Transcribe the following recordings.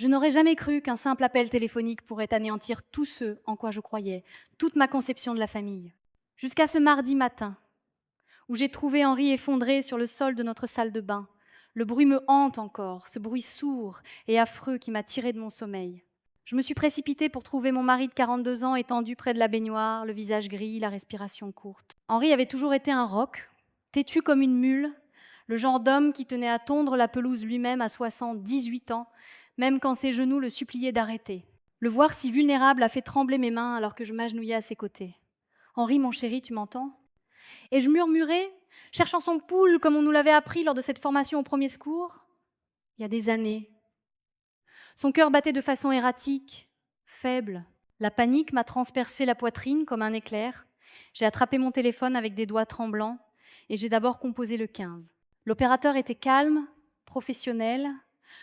Je n'aurais jamais cru qu'un simple appel téléphonique pourrait anéantir tout ce en quoi je croyais, toute ma conception de la famille. Jusqu'à ce mardi matin, où j'ai trouvé Henri effondré sur le sol de notre salle de bain. Le bruit me hante encore, ce bruit sourd et affreux qui m'a tiré de mon sommeil. Je me suis précipitée pour trouver mon mari de 42 ans étendu près de la baignoire, le visage gris, la respiration courte. Henri avait toujours été un roc, têtu comme une mule, le genre d'homme qui tenait à tondre la pelouse lui-même à 78 ans, même quand ses genoux le suppliaient d'arrêter. Le voir si vulnérable a fait trembler mes mains alors que je m'agenouillais à ses côtés. « Henri, mon chéri, tu m'entends ?» Et je murmurais, cherchant son pouls comme on nous l'avait appris lors de cette formation au premier secours, il y a des années. Son cœur battait de façon erratique, faible. La panique m'a transpercé la poitrine comme un éclair. J'ai attrapé mon téléphone avec des doigts tremblants et j'ai d'abord composé le 15. L'opérateur était calme, professionnel,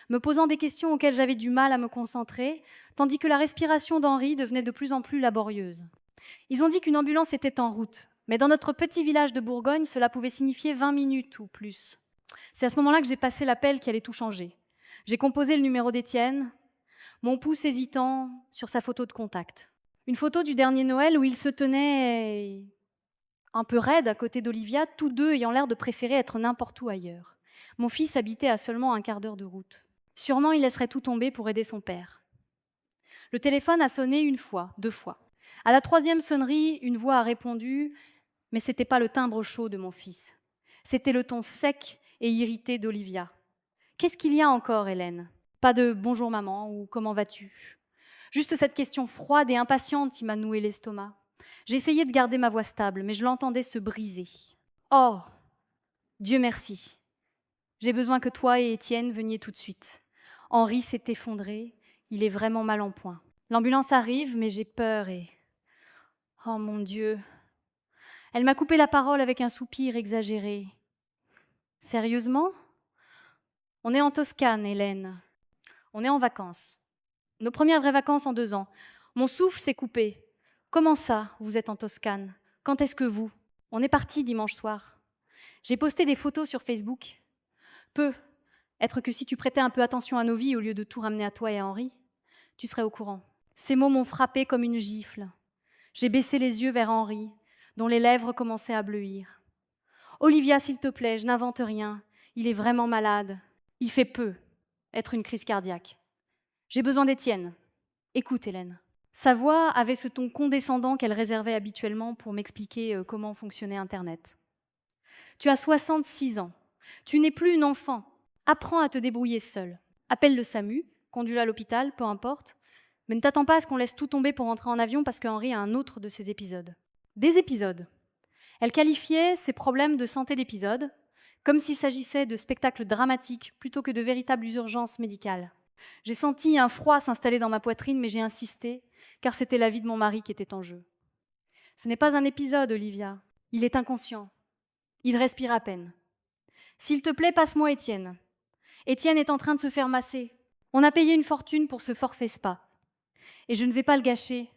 me posant des questions auxquelles j'avais du mal à me concentrer, tandis que la respiration d'Henri devenait de plus en plus laborieuse. Ils ont dit qu'une ambulance était en route, mais dans notre petit village de Bourgogne, cela pouvait signifier 20 minutes ou plus. C'est à ce moment-là que j'ai passé l'appel qui allait tout changer. J'ai composé le numéro d'Étienne, mon pouce hésitant sur sa photo de contact. Une photo du dernier Noël où il se tenait un peu raide à côté d'Olivia, tous deux ayant l'air de préférer être n'importe où ailleurs. Mon fils habitait à seulement un quart d'heure de route. Sûrement, il laisserait tout tomber pour aider son père. Le téléphone a sonné une fois, deux fois. À la troisième sonnerie, une voix a répondu, mais c'était pas le timbre chaud de mon fils. C'était le ton sec et irrité d'Olivia. « Qu'est-ce qu'il y a encore, Hélène ?» Pas de « bonjour maman » ou « comment vas-tu ?» Juste cette question froide et impatiente qui m'a noué l'estomac. J'ai essayé de garder ma voix stable, mais je l'entendais se briser. « Oh, Dieu merci. J'ai besoin que toi et Étienne veniez tout de suite. Henri s'est effondré, il est vraiment mal en point. L'ambulance arrive, mais j'ai peur et... Oh mon Dieu !» Elle m'a coupé la parole avec un soupir exagéré. « Sérieusement ? On est en Toscane, Hélène. On est en vacances. Nos premières vraies vacances en 2 ans. Mon souffle s'est coupé. Comment ça, vous êtes en Toscane ? Quand est-ce que vous ? On est parti dimanche soir. J'ai posté des photos sur Facebook. Peut être que si tu prêtais un peu attention à nos vies au lieu de tout ramener à toi et à Henri, tu serais au courant. » Ces mots m'ont frappé comme une gifle. J'ai baissé les yeux vers Henri, dont les lèvres commençaient à bleuir. « Olivia, s'il te plaît, je n'invente rien. Il est vraiment malade. Il fait peu être une crise cardiaque. J'ai besoin d'Étienne. Écoute, Hélène. » Sa voix avait ce ton condescendant qu'elle réservait habituellement pour m'expliquer comment fonctionnait Internet. « Tu as 66 ans. Tu n'es plus une enfant. Apprends à te débrouiller seule. Appelle le SAMU, conduis-le à l'hôpital, peu importe. Mais ne t'attends pas à ce qu'on laisse tout tomber pour rentrer en avion parce que Henri a un autre de ses épisodes. » Des épisodes. Elle qualifiait ces problèmes de santé d'épisodes, comme s'il s'agissait de spectacles dramatiques plutôt que de véritables urgences médicales. J'ai senti un froid s'installer dans ma poitrine, mais j'ai insisté, car c'était la vie de mon mari qui était en jeu. « Ce n'est pas un épisode, Olivia. Il est inconscient. Il respire à peine. S'il te plaît, passe-moi Étienne. Étienne est en train de se faire masser. On a payé une fortune pour ce forfait spa. Et je ne vais pas le gâcher,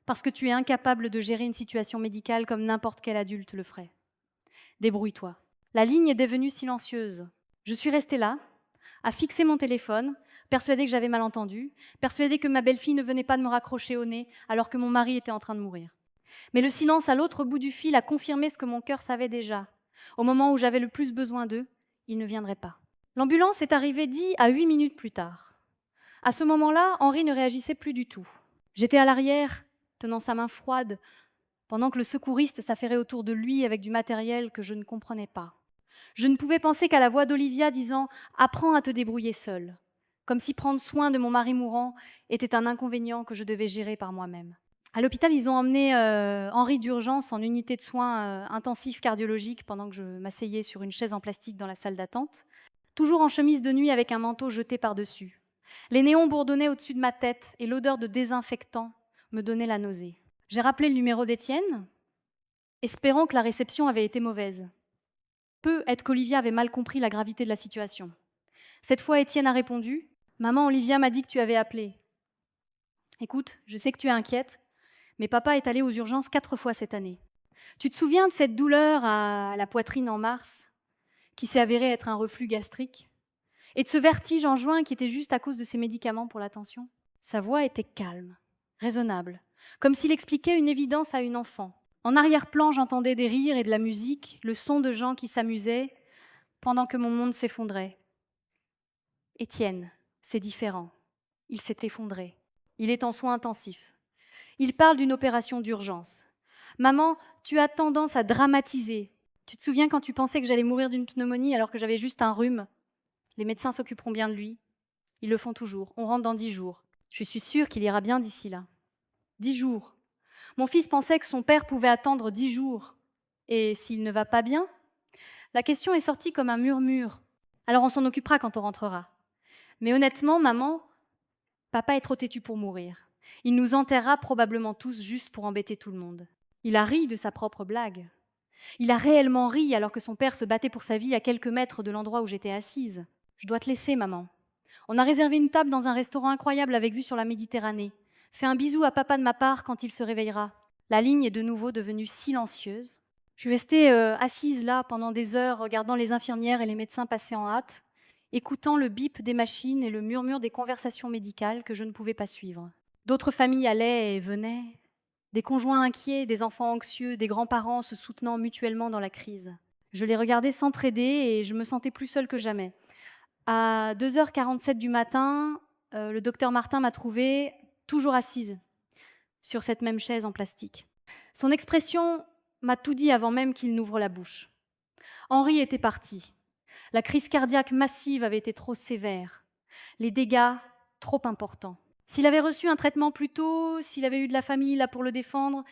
parce que tu es incapable de gérer une situation médicale comme n'importe quel adulte le ferait. Débrouille-toi. » La ligne est devenue silencieuse. Je suis restée là, à fixer mon téléphone, persuadée que j'avais mal entendu, persuadée que ma belle-fille ne venait pas de me raccrocher au nez alors que mon mari était en train de mourir. Mais le silence à l'autre bout du fil a confirmé ce que mon cœur savait déjà. Au moment où j'avais le plus besoin d'eux, ils ne viendraient pas. L'ambulance est arrivée 10 à 8 minutes plus tard. À ce moment-là, Henri ne réagissait plus du tout. J'étais à l'arrière, tenant sa main froide, pendant que le secouriste s'affairait autour de lui avec du matériel que je ne comprenais pas. Je ne pouvais penser qu'à la voix d'Olivia disant « Apprends à te débrouiller seule », comme si prendre soin de mon mari mourant était un inconvénient que je devais gérer par moi-même. À l'hôpital, ils ont emmené Henri d'urgence en unité de soins intensifs cardiologiques pendant que je m'asseyais sur une chaise en plastique dans la salle d'attente, toujours en chemise de nuit avec un manteau jeté par-dessus. Les néons bourdonnaient au-dessus de ma tête et l'odeur de désinfectant me donnait la nausée. J'ai rappelé le numéro d'Étienne, espérant que la réception avait été mauvaise. Peut être qu'Olivia avait mal compris la gravité de la situation. Cette fois, Étienne a répondu « Maman, Olivia m'a dit que tu avais appelé. Écoute, je sais que tu es inquiète, mais papa est allé aux urgences 4 fois cette année. Tu te souviens de cette douleur à la poitrine en mars, qui s'est avérée être un reflux gastrique ? et de ce vertige en juin qui était juste à cause de ses médicaments pour la tension. Sa voix était calme, raisonnable, comme s'il expliquait une évidence à une enfant. En arrière-plan, j'entendais des rires et de la musique, le son de gens qui s'amusaient, pendant que mon monde s'effondrait. Étienne, c'est différent. Il s'est effondré. Il est en soins intensifs. Il parle d'une opération d'urgence. Maman, tu as tendance à dramatiser. Tu te souviens quand tu pensais que j'allais mourir d'une pneumonie alors que j'avais juste un rhume? Les médecins s'occuperont bien de lui. Ils le font toujours. On rentre dans 10 jours. Je suis sûre qu'il ira bien d'ici là. 10 jours. Mon fils pensait que son père pouvait attendre 10 jours. Et s'il ne va pas bien? La question est sortie comme un murmure. Alors on s'en occupera quand on rentrera. Mais honnêtement, maman, papa est trop têtu pour mourir. Il nous enterrera probablement tous juste pour embêter tout le monde. Il a ri de sa propre blague. Il a réellement ri alors que son père se battait pour sa vie à quelques mètres de l'endroit où j'étais assise. Je dois te laisser, maman. On a réservé une table dans un restaurant incroyable avec vue sur la Méditerranée. Fais un bisou à papa de ma part quand il se réveillera. La ligne est de nouveau devenue silencieuse. Je suis restée assise là pendant des heures, regardant les infirmières et les médecins passer en hâte, écoutant le bip des machines et le murmure des conversations médicales que je ne pouvais pas suivre. D'autres familles allaient et venaient, des conjoints inquiets, des enfants anxieux, des grands-parents se soutenant mutuellement dans la crise. Je les regardais s'entraider et je me sentais plus seule que jamais. À 2h47 du matin, le docteur Martin m'a trouvée toujours assise sur cette même chaise en plastique. Son expression m'a tout dit avant même qu'il n'ouvre la bouche. Henri était parti. La crise cardiaque massive avait été trop sévère. Les dégâts trop importants. S'il avait reçu un traitement plus tôt, s'il avait eu de la famille là pour le défendre,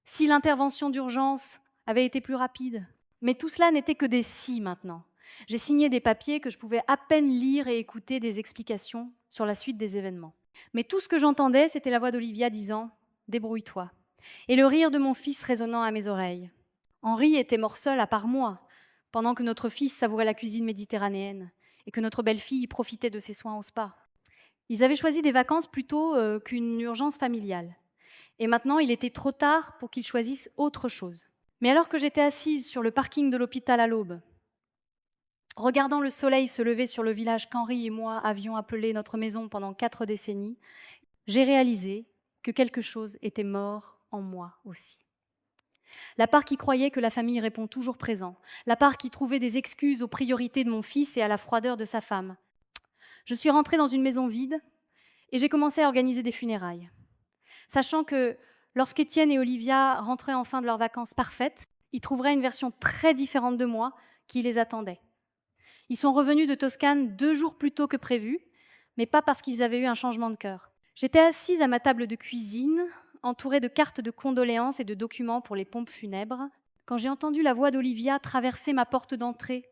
si l'intervention d'urgence avait été plus rapide. Mais tout cela n'était que des si maintenant. J'ai signé des papiers que je pouvais à peine lire et écouter des explications sur la suite des événements. Mais tout ce que j'entendais, c'était la voix d'Olivia disant « Débrouille-toi » et le rire de mon fils résonnant à mes oreilles. Henri était mort seul à part moi, pendant que notre fils savourait la cuisine méditerranéenne et que notre belle-fille profitait de ses soins au spa. Ils avaient choisi des vacances plutôt qu'une urgence familiale. Et maintenant, il était trop tard pour qu'ils choisissent autre chose. Mais alors que j'étais assise sur le parking de l'hôpital à l'aube, regardant le soleil se lever sur le village qu'Henri et moi avions appelé notre maison pendant 4 décennies, j'ai réalisé que quelque chose était mort en moi aussi. La part qui croyait que la famille répond toujours présent, la part qui trouvait des excuses aux priorités de mon fils et à la froideur de sa femme. Je suis rentrée dans une maison vide et j'ai commencé à organiser des funérailles. Sachant que lorsqu'Étienne et Olivia rentraient enfin de leurs vacances parfaites, ils trouveraient une version très différente de moi qui les attendait. Ils sont revenus de Toscane 2 jours plus tôt que prévu, mais pas parce qu'ils avaient eu un changement de cœur. J'étais assise à ma table de cuisine, entourée de cartes de condoléances et de documents pour les pompes funèbres, quand j'ai entendu la voix d'Olivia traverser ma porte d'entrée,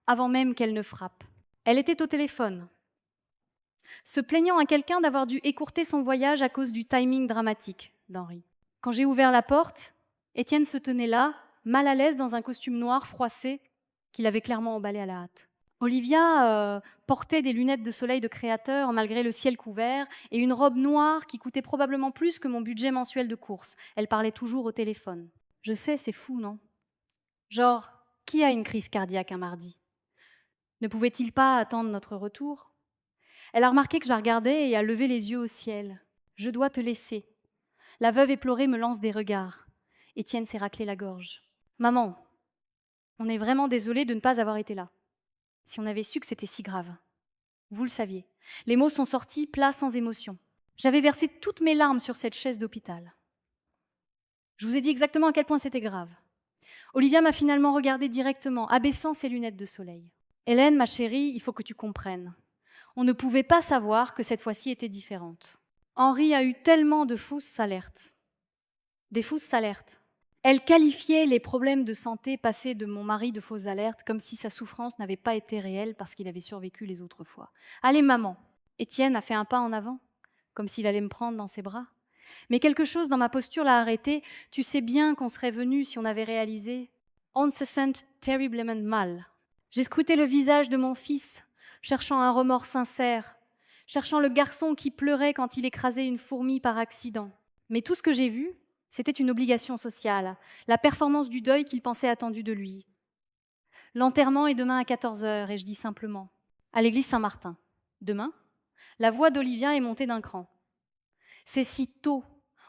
avant même qu'elle ne frappe. Elle était au téléphone, se plaignant à quelqu'un d'avoir dû écourter son voyage à cause du timing dramatique d'Henri. Quand j'ai ouvert la porte, Étienne se tenait là, mal à l'aise dans un costume noir froissé qu'il avait clairement emballé à la hâte. Olivia portait des lunettes de soleil de créateur malgré le ciel couvert et une robe noire qui coûtait probablement plus que mon budget mensuel de courses. Elle parlait toujours au téléphone. Je sais, c'est fou, non? Genre, qui a une crise cardiaque un mardi? Ne pouvait-il pas attendre notre retour? Elle a remarqué que je la regardais et a levé les yeux au ciel. Je dois te laisser. La veuve éplorée me lance des regards. Étienne s'est raclé la gorge. Maman, on est vraiment désolé de ne pas avoir été là. Si on avait su que c'était si grave. Vous le saviez. Les mots sont sortis plats sans émotion. J'avais versé toutes mes larmes sur cette chaise d'hôpital. Je vous ai dit exactement à quel point c'était grave. Olivia m'a finalement regardé directement, abaissant ses lunettes de soleil. Hélène, ma chérie, il faut que tu comprennes. On ne pouvait pas savoir que cette fois-ci était différente. Henri a eu tellement de fausses alertes. Des fausses alertes. Elle qualifiait les problèmes de santé passés de mon mari de fausses alertes comme si sa souffrance n'avait pas été réelle parce qu'il avait survécu les autres fois. Allez, maman. Étienne a fait un pas en avant, comme s'il allait me prendre dans ses bras. Mais quelque chose dans ma posture l'a arrêté. Tu sais bien qu'on serait venu si on avait réalisé. On se sent terriblement mal. J'ai scruté le visage de mon fils, cherchant un remords sincère, cherchant le garçon qui pleurait quand il écrasait une fourmi par accident. Mais tout ce que j'ai vu, c'était une obligation sociale, la performance du deuil qu'il pensait attendu de lui. L'enterrement est demain à 14h et je dis simplement à l'église Saint-Martin. Demain, la voix d'Olivia est montée d'un cran. C'est si tôt,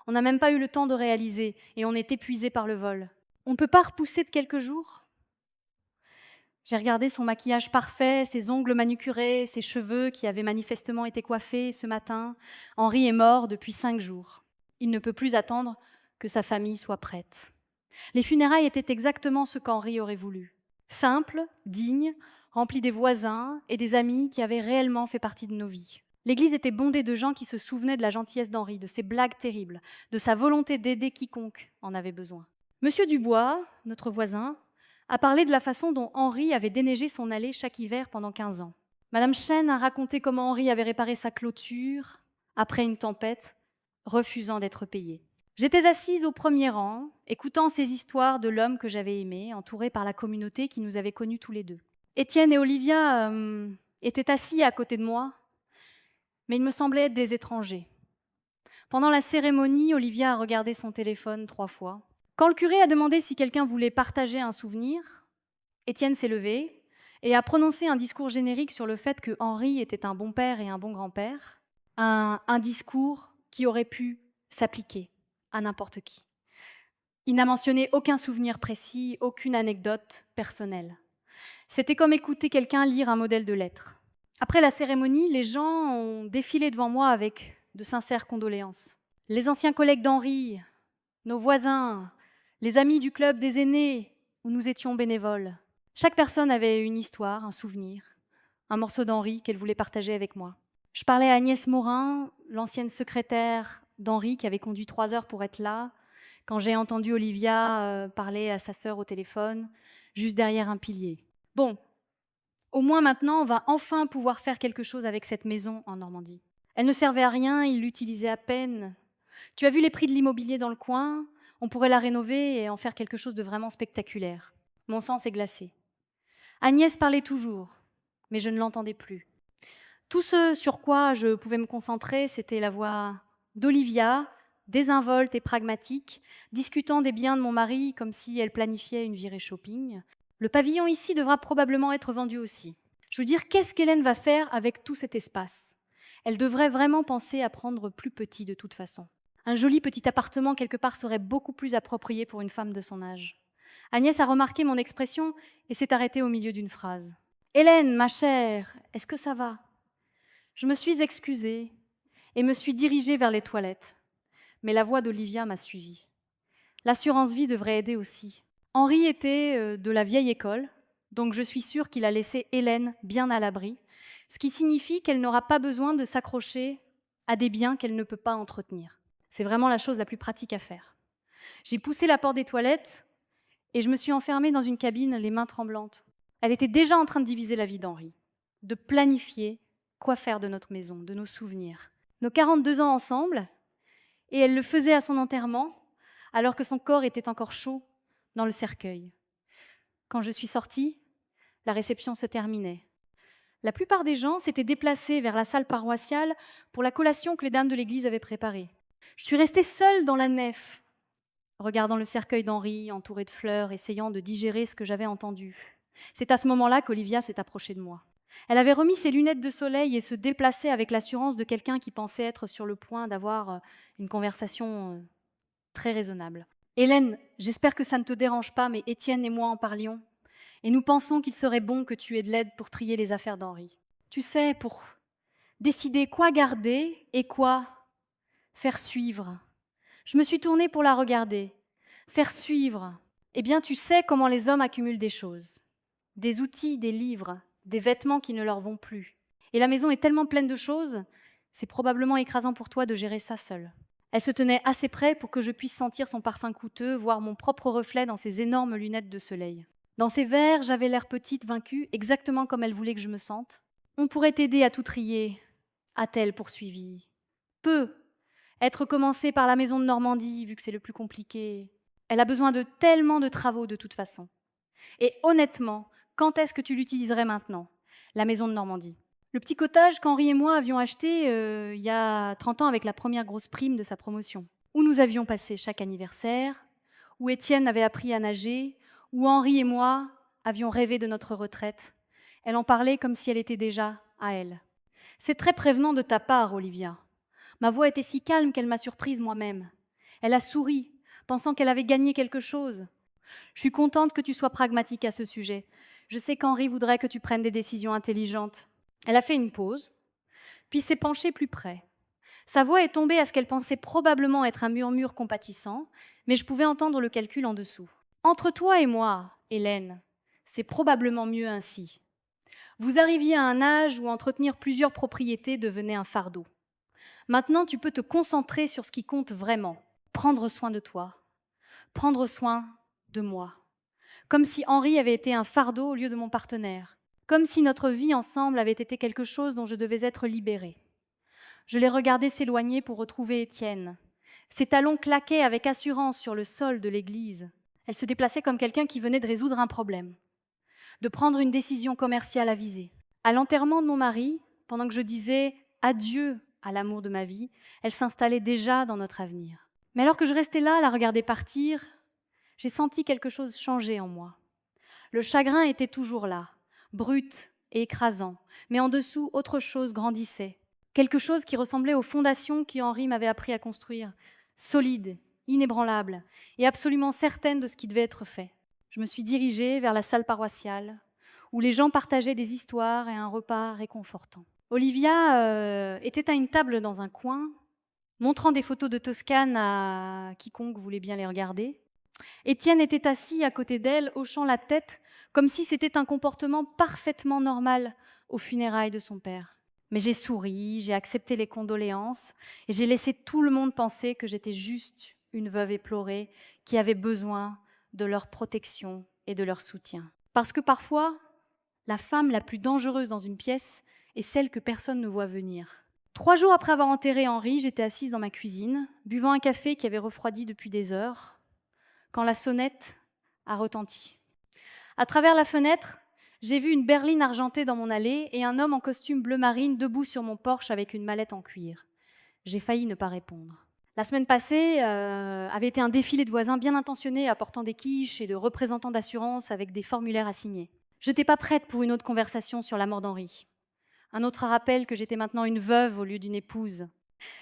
on n'a même pas eu le temps de réaliser et on est épuisé par le vol. On ne peut pas repousser de quelques jours? J'ai regardé son maquillage parfait, ses ongles manucurés, ses cheveux qui avaient manifestement été coiffés ce matin. Henri est mort depuis 5 jours. Il ne peut plus attendre que sa famille soit prête. Les funérailles étaient exactement ce qu'Henri aurait voulu. Simple, digne, rempli des voisins et des amis qui avaient réellement fait partie de nos vies. L'église était bondée de gens qui se souvenaient de la gentillesse d'Henri, de ses blagues terribles, de sa volonté d'aider quiconque en avait besoin. Monsieur Dubois, notre voisin, a parlé de la façon dont Henri avait déneigé son allée chaque hiver pendant 15 ans. Madame Chen a raconté comment Henri avait réparé sa clôture après une tempête, refusant d'être payé. J'étais assise au premier rang, écoutant ces histoires de l'homme que j'avais aimé, entouré par la communauté qui nous avait connus tous les deux. Étienne et Olivia étaient assis à côté de moi, mais ils me semblaient être des étrangers. Pendant la cérémonie, Olivia a regardé son téléphone 3 fois. Quand le curé a demandé si quelqu'un voulait partager un souvenir, Étienne s'est levé et a prononcé un discours générique sur le fait que Henri était un bon père et un bon grand-père, un discours qui aurait pu s'appliquer à n'importe qui. Il n'a mentionné aucun souvenir précis, aucune anecdote personnelle. C'était comme écouter quelqu'un lire un modèle de lettres. Après la cérémonie, les gens ont défilé devant moi avec de sincères condoléances. Les anciens collègues d'Henri, nos voisins, les amis du club des aînés où nous étions bénévoles. Chaque personne avait une histoire, un souvenir, un morceau d'Henri qu'elle voulait partager avec moi. Je parlais à Agnès Morin, l'ancienne secrétaire d'Henri qui avait conduit 3 heures pour être là, quand j'ai entendu Olivia parler à sa sœur au téléphone, juste derrière un pilier. Bon, au moins maintenant, on va enfin pouvoir faire quelque chose avec cette maison en Normandie. Elle ne servait à rien, il l'utilisait à peine. Tu as vu les prix de l'immobilier dans le coin? On pourrait la rénover et en faire quelque chose de vraiment spectaculaire. Mon sang s'est glacé. Agnès parlait toujours, mais je ne l'entendais plus. Tout ce sur quoi je pouvais me concentrer, c'était la voix d'Olivia, désinvolte et pragmatique, discutant des biens de mon mari comme si elle planifiait une virée shopping. Le pavillon ici devra probablement être vendu aussi. Je veux dire, qu'est-ce qu'Hélène va faire avec tout cet espace? Elle devrait vraiment penser à prendre plus petit de toute façon. Un joli petit appartement quelque part serait beaucoup plus approprié pour une femme de son âge. Agnès a remarqué mon expression et s'est arrêtée au milieu d'une phrase. « Hélène, ma chère, est-ce que ça va ?» Je me suis excusée et me suis dirigée vers les toilettes. Mais la voix d'Olivia m'a suivie. L'assurance vie devrait aider aussi. Henri était de la vieille école, donc je suis sûre qu'il a laissé Hélène bien à l'abri, ce qui signifie qu'elle n'aura pas besoin de s'accrocher à des biens qu'elle ne peut pas entretenir. C'est vraiment la chose la plus pratique à faire. J'ai poussé la porte des toilettes et je me suis enfermée dans une cabine, les mains tremblantes. Elle était déjà en train de diviser la vie d'Henri, de planifier quoi faire de notre maison, de nos souvenirs. Nos 42 ans ensemble, et elle le faisait à son enterrement, alors que son corps était encore chaud dans le cercueil. Quand je suis sortie, la réception se terminait. La plupart des gens s'étaient déplacés vers la salle paroissiale pour la collation que les dames de l'église avaient préparée. Je suis restée seule dans la nef, regardant le cercueil d'Henri, entouré de fleurs, essayant de digérer ce que j'avais entendu. C'est à ce moment-là qu'Olivia s'est approchée de moi. Elle avait remis ses lunettes de soleil et se déplaçait avec l'assurance de quelqu'un qui pensait être sur le point d'avoir une conversation très raisonnable. « Hélène, j'espère que ça ne te dérange pas, mais Étienne et moi en parlions. Et nous pensons qu'il serait bon que tu aies de l'aide pour trier les affaires d'Henri. Tu sais, pour décider quoi garder et quoi faire suivre. » Je me suis tournée pour la regarder. Faire suivre. Eh bien, tu sais comment les hommes accumulent des choses. Des outils, des livres, des vêtements qui ne leur vont plus. Et la maison est tellement pleine de choses, c'est probablement écrasant pour toi de gérer ça seule. Elle se tenait assez près pour que je puisse sentir son parfum coûteux, voir mon propre reflet dans ses énormes lunettes de soleil. Dans ses verres, j'avais l'air petite, vaincue, exactement comme elle voulait que je me sente. « On pourrait t'aider à tout trier », a-t-elle poursuivi. « Peut être commencé par la maison de Normandie, vu que c'est le plus compliqué. Elle a besoin de tellement de travaux de toute façon. Et honnêtement, quand est-ce que tu l'utiliserais maintenant, la maison de Normandie ? Le petit cottage qu'Henri et moi avions acheté il y a 30 ans avec la première grosse prime de sa promotion, où nous avions passé chaque anniversaire, où Étienne avait appris à nager, où Henri et moi avions rêvé de notre retraite. Elle en parlait comme si elle était déjà à elle. C'est très prévenant de ta part, Olivia. Ma voix était si calme qu'elle m'a surprise moi-même. Elle a souri, pensant qu'elle avait gagné quelque chose. Je suis contente que tu sois pragmatique à ce sujet. Je sais qu'Henri voudrait que tu prennes des décisions intelligentes. Elle a fait une pause, puis s'est penchée plus près. Sa voix est tombée à ce qu'elle pensait probablement être un murmure compatissant, mais je pouvais entendre le calcul en dessous. Entre toi et moi, Hélène, c'est probablement mieux ainsi. Vous arriviez à un âge où entretenir plusieurs propriétés devenait un fardeau. Maintenant, tu peux te concentrer sur ce qui compte vraiment. Prendre soin de toi. Prendre soin de moi. Comme si Henri avait été un fardeau au lieu de mon partenaire. Comme si notre vie ensemble avait été quelque chose dont je devais être libérée. Je l'ai regardé s'éloigner pour retrouver Étienne. Ses talons claquaient avec assurance sur le sol de l'église. Elle se déplaçait comme quelqu'un qui venait de résoudre un problème, de prendre une décision commerciale avisée. À l'enterrement de mon mari, pendant que je disais adieu à l'amour de ma vie, elle s'installait déjà dans notre avenir. Mais alors que je restais là, à la regarder partir, j'ai senti quelque chose changer en moi. Le chagrin était toujours là, brut et écrasant, mais en dessous, autre chose grandissait. Quelque chose qui ressemblait aux fondations qu'Henri m'avait appris à construire, solide, inébranlable et absolument certaine de ce qui devait être fait. Je me suis dirigée vers la salle paroissiale, où les gens partageaient des histoires et un repas réconfortant. Olivia était à une table dans un coin, montrant des photos de Toscane à quiconque voulait bien les regarder. Étienne était assis à côté d'elle, hochant la tête, comme si c'était un comportement parfaitement normal aux funérailles de son père. Mais j'ai souri, j'ai accepté les condoléances et j'ai laissé tout le monde penser que j'étais juste une veuve éplorée qui avait besoin de leur protection et de leur soutien. Parce que parfois, la femme la plus dangereuse dans une pièce est celle que personne ne voit venir. 3 jours après avoir enterré Henri, j'étais assise dans ma cuisine, buvant un café qui avait refroidi depuis des heures, quand la sonnette a retenti. À travers la fenêtre, j'ai vu une berline argentée dans mon allée et un homme en costume bleu marine debout sur mon porche avec une mallette en cuir. J'ai failli ne pas répondre. La semaine passée avait été un défilé de voisins bien intentionnés apportant des quiches et de représentants d'assurance avec des formulaires à signer. Je n'étais pas prête pour une autre conversation sur la mort d'Henri. Un autre rappel que j'étais maintenant une veuve au lieu d'une épouse.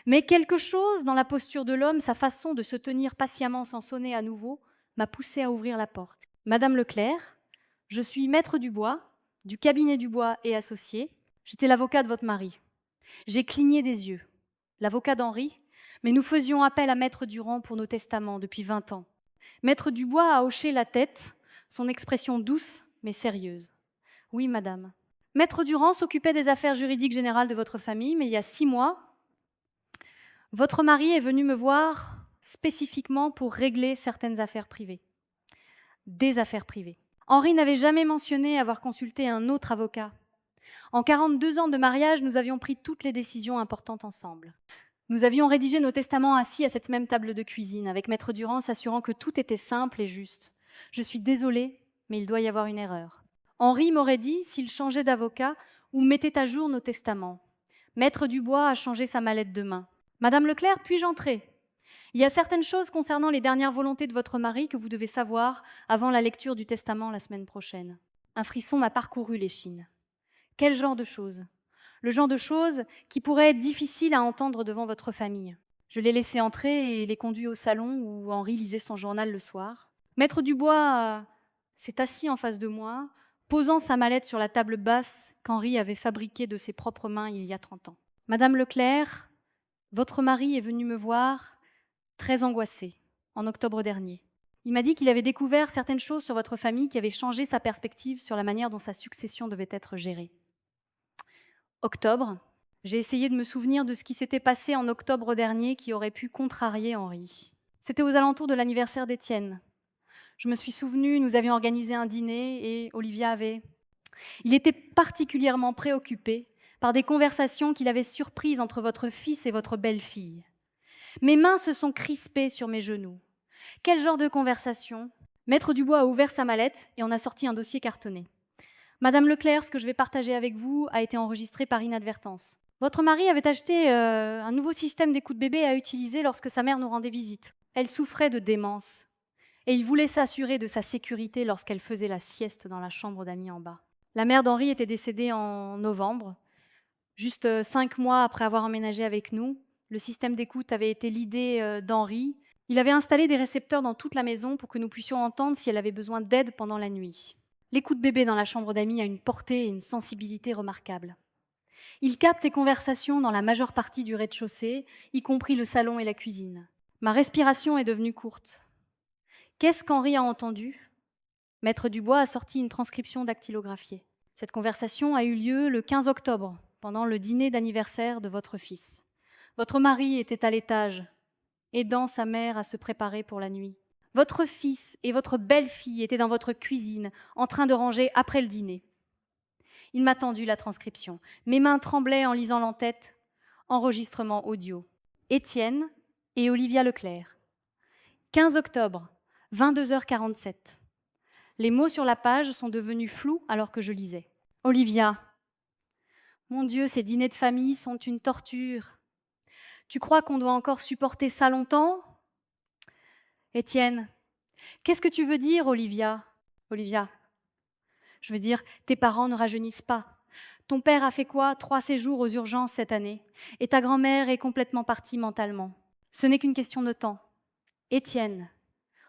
Mais quelque chose dans la posture de l'homme, sa façon de se tenir patiemment sans sonner à nouveau, m'a poussée à ouvrir la porte. Madame Leclerc, je suis maître Dubois, du cabinet Dubois et associé. J'étais l'avocat de votre mari. J'ai cligné des yeux. L'avocat d'Henri, mais nous faisions appel à maître Durand pour nos testaments depuis 20 ans. Maître Dubois a hoché la tête, son expression douce mais sérieuse. Oui, madame. Maître Durand s'occupait des affaires juridiques générales de votre famille, mais il y a 6 mois, votre mari est venu me voir spécifiquement pour régler certaines affaires privées. Des affaires privées. Henri n'avait jamais mentionné avoir consulté un autre avocat. En 42 ans de mariage, nous avions pris toutes les décisions importantes ensemble. Nous avions rédigé nos testaments assis à cette même table de cuisine, avec Maître Durand s'assurant que tout était simple et juste. Je suis désolée, mais il doit y avoir une erreur. Henri m'aurait dit s'il changeait d'avocat ou mettait à jour nos testaments. Maître Dubois a changé sa mallette de main. Madame Leclerc, puis-je entrer ? Il y a certaines choses concernant les dernières volontés de votre mari que vous devez savoir avant la lecture du testament la semaine prochaine. Un frisson m'a parcouru l'échine. Quel genre de choses ? Le genre de choses qui pourraient être difficiles à entendre devant votre famille. Je l'ai laissé entrer et l'ai conduit au salon où Henri lisait son journal le soir. Maître Dubois s'est assis en face de moi, posant sa mallette sur la table basse qu'Henri avait fabriquée de ses propres mains il y a 30 ans. Madame Leclerc, votre mari est venu me voir très angoissé, en octobre dernier. Il m'a dit qu'il avait découvert certaines choses sur votre famille qui avaient changé sa perspective sur la manière dont sa succession devait être gérée. Octobre, j'ai essayé de me souvenir de ce qui s'était passé en octobre dernier qui aurait pu contrarier Henri. C'était aux alentours de l'anniversaire d'Étienne. Je me suis souvenue, nous avions organisé un dîner et Olivia avait... Il était particulièrement préoccupé par des conversations qu'il avait surprises entre votre fils et votre belle-fille. Mes mains se sont crispées sur mes genoux. Quel genre de conversation ? Maître Dubois a ouvert sa mallette et en a sorti un dossier cartonné. Madame Leclerc, ce que je vais partager avec vous a été enregistré par inadvertance. Votre mari avait acheté un nouveau système d'écoute bébé à utiliser lorsque sa mère nous rendait visite. Elle souffrait de démence et il voulait s'assurer de sa sécurité lorsqu'elle faisait la sieste dans la chambre d'amis en bas. La mère d'Henri était décédée en novembre, juste 5 mois après avoir emménagé avec nous. Le système d'écoute avait été l'idée d'Henri. Il avait installé des récepteurs dans toute la maison pour que nous puissions entendre si elle avait besoin d'aide pendant la nuit. L'écoute bébé dans la chambre d'amis a une portée et une sensibilité remarquables. Il capte les conversations dans la majeure partie du rez-de-chaussée, y compris le salon et la cuisine. Ma respiration est devenue courte. Qu'est-ce qu'Henri a entendu ? Maître Dubois a sorti une transcription dactylographiée. Cette conversation a eu lieu le 15 octobre, pendant le dîner d'anniversaire de votre fils. Votre mari était à l'étage, aidant sa mère à se préparer pour la nuit. Votre fils et votre belle-fille étaient dans votre cuisine, en train de ranger après le dîner. Il m'a tendu la transcription. Mes mains tremblaient en lisant l'entête. Enregistrement audio. Étienne et Olivia Leclerc. 15 octobre, 22h47. Les mots sur la page sont devenus flous alors que je lisais. Olivia. Mon Dieu, ces dîners de famille sont une torture. Tu crois qu'on doit encore supporter ça longtemps ? Étienne. Qu'est-ce que tu veux dire, Olivia ? Olivia. Je veux dire, tes parents ne rajeunissent pas. Ton père a fait quoi ? 3 séjours aux urgences cette année. Et ta grand-mère est complètement partie mentalement. Ce n'est qu'une question de temps. Étienne.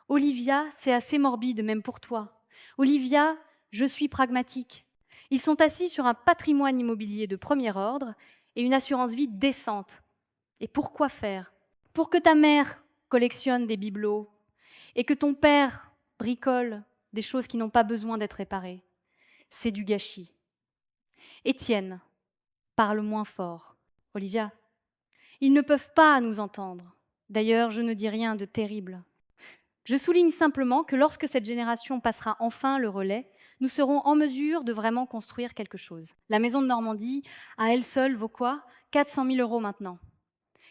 Olivia, c'est assez morbide, même pour toi. Olivia, je suis pragmatique. Ils sont assis sur un patrimoine immobilier de premier ordre et une assurance vie décente. Et pourquoi faire ? Pour que ta mère collectionne des bibelots et que ton père bricole des choses qui n'ont pas besoin d'être réparées. C'est du gâchis. Étienne, parle moins fort. Olivia, ils ne peuvent pas nous entendre. D'ailleurs, je ne dis rien de terrible. Je souligne simplement que lorsque cette génération passera enfin le relais, nous serons en mesure de vraiment construire quelque chose. La maison de Normandie, à elle seule, vaut quoi ? 400 000 € maintenant.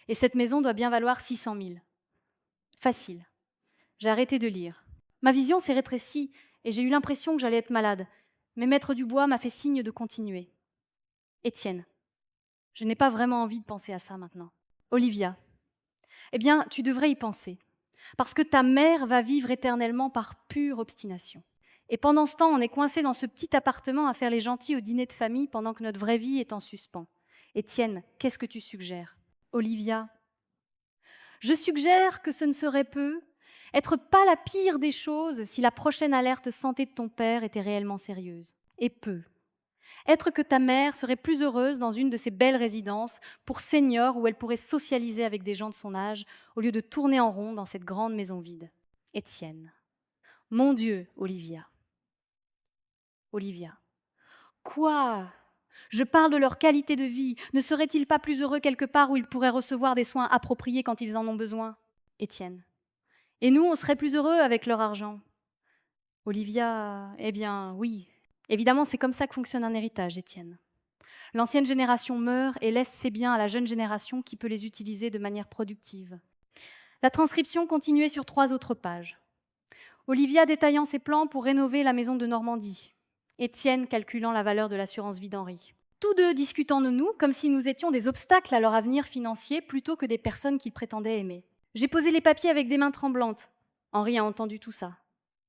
Et cette maison doit bien valoir 600 000. Facile. J'ai arrêté de lire. Ma vision s'est rétrécie et j'ai eu l'impression que j'allais être malade. Mais Maître Dubois m'a fait signe de continuer. Étienne, je n'ai pas vraiment envie de penser à ça maintenant. Olivia, eh bien, tu devrais y penser. Parce que ta mère va vivre éternellement par pure obstination. Et pendant ce temps, on est coincé dans ce petit appartement à faire les gentils au dîner de famille pendant que notre vraie vie est en suspens. Étienne, qu'est-ce que tu suggères ? Olivia, je suggère que ce ne serait être pas la pire des choses si la prochaine alerte santé de ton père était réellement sérieuse. Et être que ta mère serait plus heureuse dans une de ces belles résidences pour seniors où elle pourrait socialiser avec des gens de son âge au lieu de tourner en rond dans cette grande maison vide. Étienne. Mon Dieu, Olivia. Olivia. Quoi ? Je parle de leur qualité de vie. Ne seraient-ils pas plus heureux quelque part où ils pourraient recevoir des soins appropriés quand ils en ont besoin ? Étienne. Et nous, on serait plus heureux avec leur argent. Olivia, eh bien, oui. Évidemment, c'est comme ça que fonctionne un héritage, Étienne. L'ancienne génération meurt et laisse ses biens à la jeune génération qui peut les utiliser de manière productive. La transcription continuait sur 3 autres pages. Olivia détaillant ses plans pour rénover la maison de Normandie. Étienne calculant la valeur de l'assurance vie d'Henri. Tous deux discutant de nous comme si nous étions des obstacles à leur avenir financier plutôt que des personnes qu'ils prétendaient aimer. J'ai posé les papiers avec des mains tremblantes. Henri a entendu tout ça.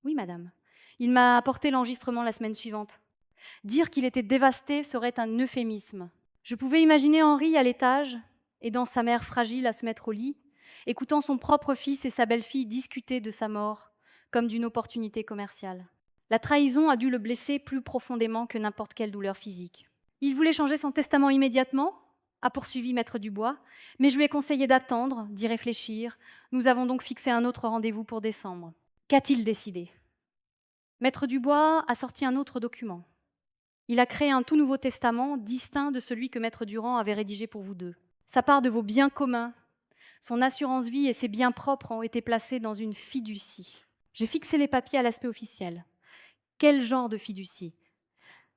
Oui, madame. Il m'a apporté l'enregistrement la semaine suivante. Dire qu'il était dévasté serait un euphémisme. Je pouvais imaginer Henri à l'étage, aidant sa mère fragile à se mettre au lit, écoutant son propre fils et sa belle-fille discuter de sa mort comme d'une opportunité commerciale. La trahison a dû le blesser plus profondément que n'importe quelle douleur physique. Il voulait changer son testament immédiatement, a poursuivi Maître Dubois, mais je lui ai conseillé d'attendre, d'y réfléchir. Nous avons donc fixé un autre rendez-vous pour décembre. Qu'a-t-il décidé ? Maître Dubois a sorti un autre document. Il a créé un tout nouveau testament, distinct de celui que Maître Durand avait rédigé pour vous deux. Ça part de vos biens communs. Son assurance vie et ses biens propres ont été placés dans une fiducie. J'ai fixé les papiers à l'aspect officiel. Quel genre de fiducie ?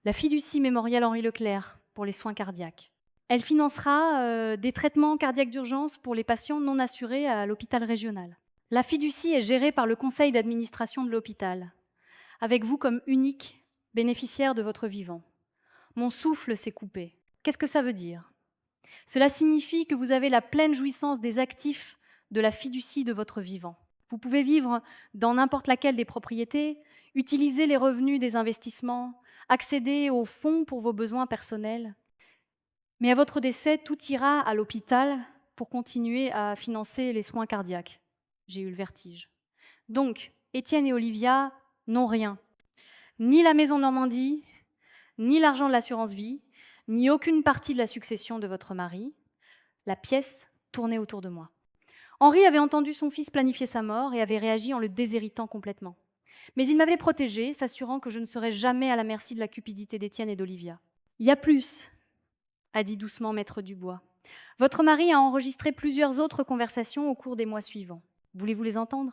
La fiducie mémoriale Henri Leclerc pour les soins cardiaques. Elle financera des traitements cardiaques d'urgence pour les patients non assurés à l'hôpital régional. La fiducie est gérée par le conseil d'administration de l'hôpital, avec vous comme unique bénéficiaire de votre vivant. Mon souffle s'est coupé. Qu'est-ce que ça veut dire ? Cela signifie que vous avez la pleine jouissance des actifs de la fiducie de votre vivant. Vous pouvez vivre dans n'importe laquelle des propriétés, utiliser les revenus des investissements, accéder aux fonds pour vos besoins personnels. Mais à votre décès, tout ira à l'hôpital pour continuer à financer les soins cardiaques. J'ai eu le vertige. Donc, Étienne et Olivia n'ont rien. Ni la maison Normandie, ni l'argent de l'assurance vie, ni aucune partie de la succession de votre mari. La pièce tournait autour de moi. Henri avait entendu son fils planifier sa mort et avait réagi en le déshéritant complètement. Mais il m'avait protégée, s'assurant que je ne serais jamais à la merci de la cupidité d'Étienne et d'Olivia. « Il y a plus », a dit doucement Maître Dubois. « Votre mari a enregistré plusieurs autres conversations au cours des mois suivants. Voulez-vous les entendre ?»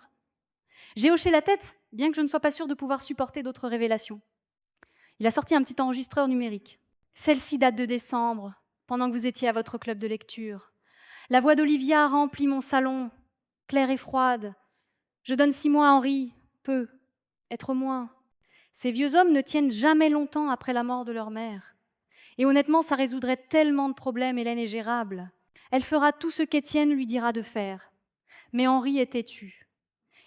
J'ai hoché la tête, bien que je ne sois pas sûre de pouvoir supporter d'autres révélations. Il a sorti un petit enregistreur numérique. Celle-ci date de décembre, pendant que vous étiez à votre club de lecture. La voix d'Olivia remplit mon salon, claire et froide. Je donne 6 mois à Henri, peu, être moins. Ces vieux hommes ne tiennent jamais longtemps après la mort de leur mère. Et honnêtement, ça résoudrait tellement de problèmes, Hélène est gérable. Elle fera tout ce qu'Étienne lui dira de faire. Mais Henri est têtu.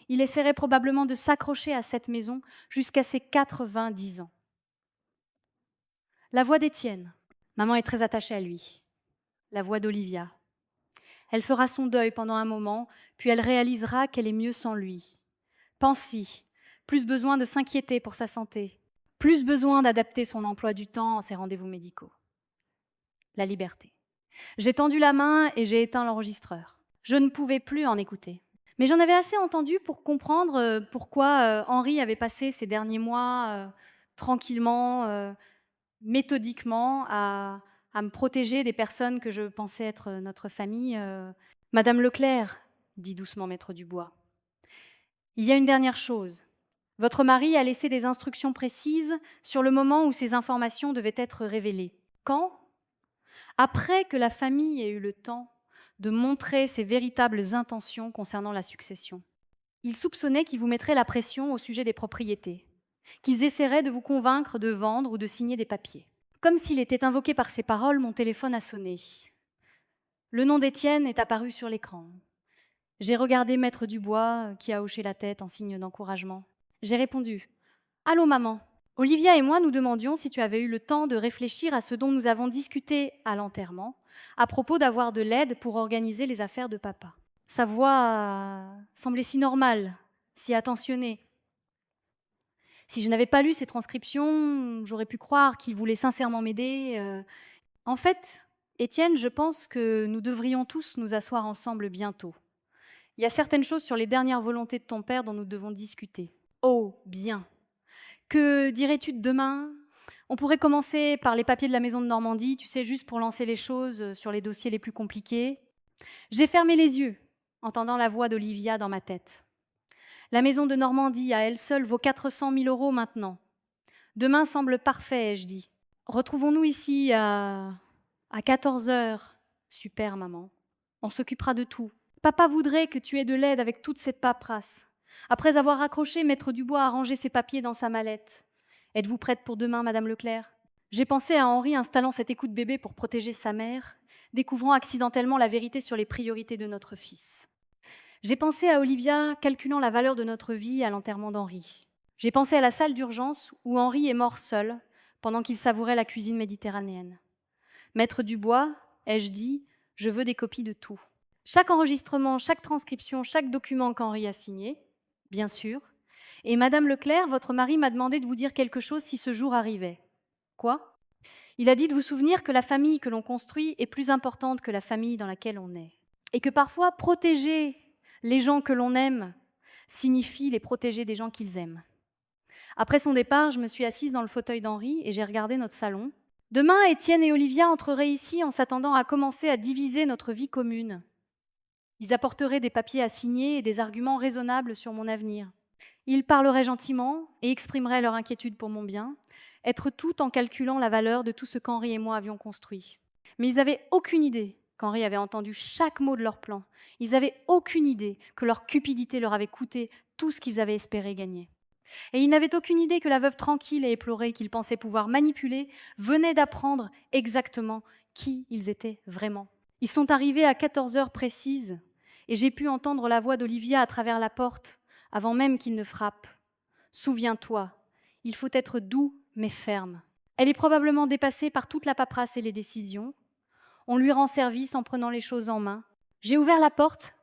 Il essaierait probablement de s'accrocher à cette maison jusqu'à ses 90 ans. La voix d'Étienne. Maman est très attachée à lui. La voix d'Olivia. Elle fera son deuil pendant un moment, puis elle réalisera qu'elle est mieux sans lui. Pense-y, plus besoin de s'inquiéter pour sa santé, plus besoin d'adapter son emploi du temps à ses rendez-vous médicaux. La liberté. J'ai tendu la main et j'ai éteint l'enregistreur. Je ne pouvais plus en écouter. Mais j'en avais assez entendu pour comprendre pourquoi Henri avait passé ces derniers mois tranquillement, méthodiquement, à me protéger des personnes que je pensais être notre famille. Madame Leclerc, dit doucement Maître Dubois, il y a une dernière chose. Votre mari a laissé des instructions précises sur le moment où ces informations devaient être révélées. Quand ? Après que la famille ait eu le temps de montrer ses véritables intentions concernant la succession. Il soupçonnait qu'ils vous mettraient la pression au sujet des propriétés, qu'ils essaieraient de vous convaincre de vendre ou de signer des papiers. Comme s'il était invoqué par ces paroles, mon téléphone a sonné. Le nom d'Étienne est apparu sur l'écran. J'ai regardé Maître Dubois, qui a hoché la tête en signe d'encouragement. J'ai répondu « Allô maman, Olivia et moi nous demandions si tu avais eu le temps de réfléchir à ce dont nous avons discuté à l'enterrement, à propos d'avoir de l'aide pour organiser les affaires de papa. » Sa voix semblait si normale, si attentionnée. Si je n'avais pas lu ces transcriptions, j'aurais pu croire qu'il voulait sincèrement m'aider. En fait, Étienne, je pense que nous devrions tous nous asseoir ensemble bientôt. Il y a certaines choses sur les dernières volontés de ton père dont nous devons discuter. Oh, bien. Que dirais-tu de demain ? On pourrait commencer par les papiers de la maison de Normandie, tu sais, juste pour lancer les choses sur les dossiers les plus compliqués. J'ai fermé les yeux, entendant la voix d'Olivia dans ma tête. La maison de Normandie, à elle seule, vaut 400 000 € maintenant. Demain semble parfait, ai-je dit. Retrouvons-nous ici à 14 heures. Super, maman. On s'occupera de tout. Papa voudrait que tu aies de l'aide avec toute cette paperasse. Après avoir raccroché, Maître Dubois a rangé ses papiers dans sa mallette. Êtes-vous prête pour demain, Madame Leclerc ? J'ai pensé à Henri installant cet écoute bébé pour protéger sa mère, découvrant accidentellement la vérité sur les priorités de notre fils. J'ai pensé à Olivia calculant la valeur de notre vie à l'enterrement d'Henri. J'ai pensé à la salle d'urgence où Henri est mort seul pendant qu'il savourait la cuisine méditerranéenne. Maître Dubois, ai-je dit, je veux des copies de tout. Chaque enregistrement, chaque transcription, chaque document qu'Henri a signé, bien sûr. Et Madame Leclerc, votre mari m'a demandé de vous dire quelque chose si ce jour arrivait. Quoi ? Il a dit de vous souvenir que la famille que l'on construit est plus importante que la famille dans laquelle on est. Et que parfois, protéger les gens que l'on aime signifie les protéger des gens qu'ils aiment. Après son départ, je me suis assise dans le fauteuil d'Henri et j'ai regardé notre salon. Demain, Étienne et Olivia entreraient ici en s'attendant à commencer à diviser notre vie commune. Ils apporteraient des papiers à signer et des arguments raisonnables sur mon avenir. Ils parleraient gentiment et exprimeraient leur inquiétude pour mon bien, être tout en calculant la valeur de tout ce qu'Henri et moi avions construit. Mais ils n'avaient aucune idée qu'Henri avait entendu chaque mot de leur plan. Ils n'avaient aucune idée que leur cupidité leur avait coûté tout ce qu'ils avaient espéré gagner. Et ils n'avaient aucune idée que la veuve tranquille et éplorée qu'ils pensaient pouvoir manipuler venait d'apprendre exactement qui ils étaient vraiment. Ils sont arrivés à 14 heures précises et j'ai pu entendre la voix d'Olivia à travers la porte avant même qu'ils ne frappent. Souviens-toi, il faut être doux mais ferme. Elle est probablement dépassée par toute la paperasse et les décisions. On lui rend service en prenant les choses en main. J'ai ouvert la porte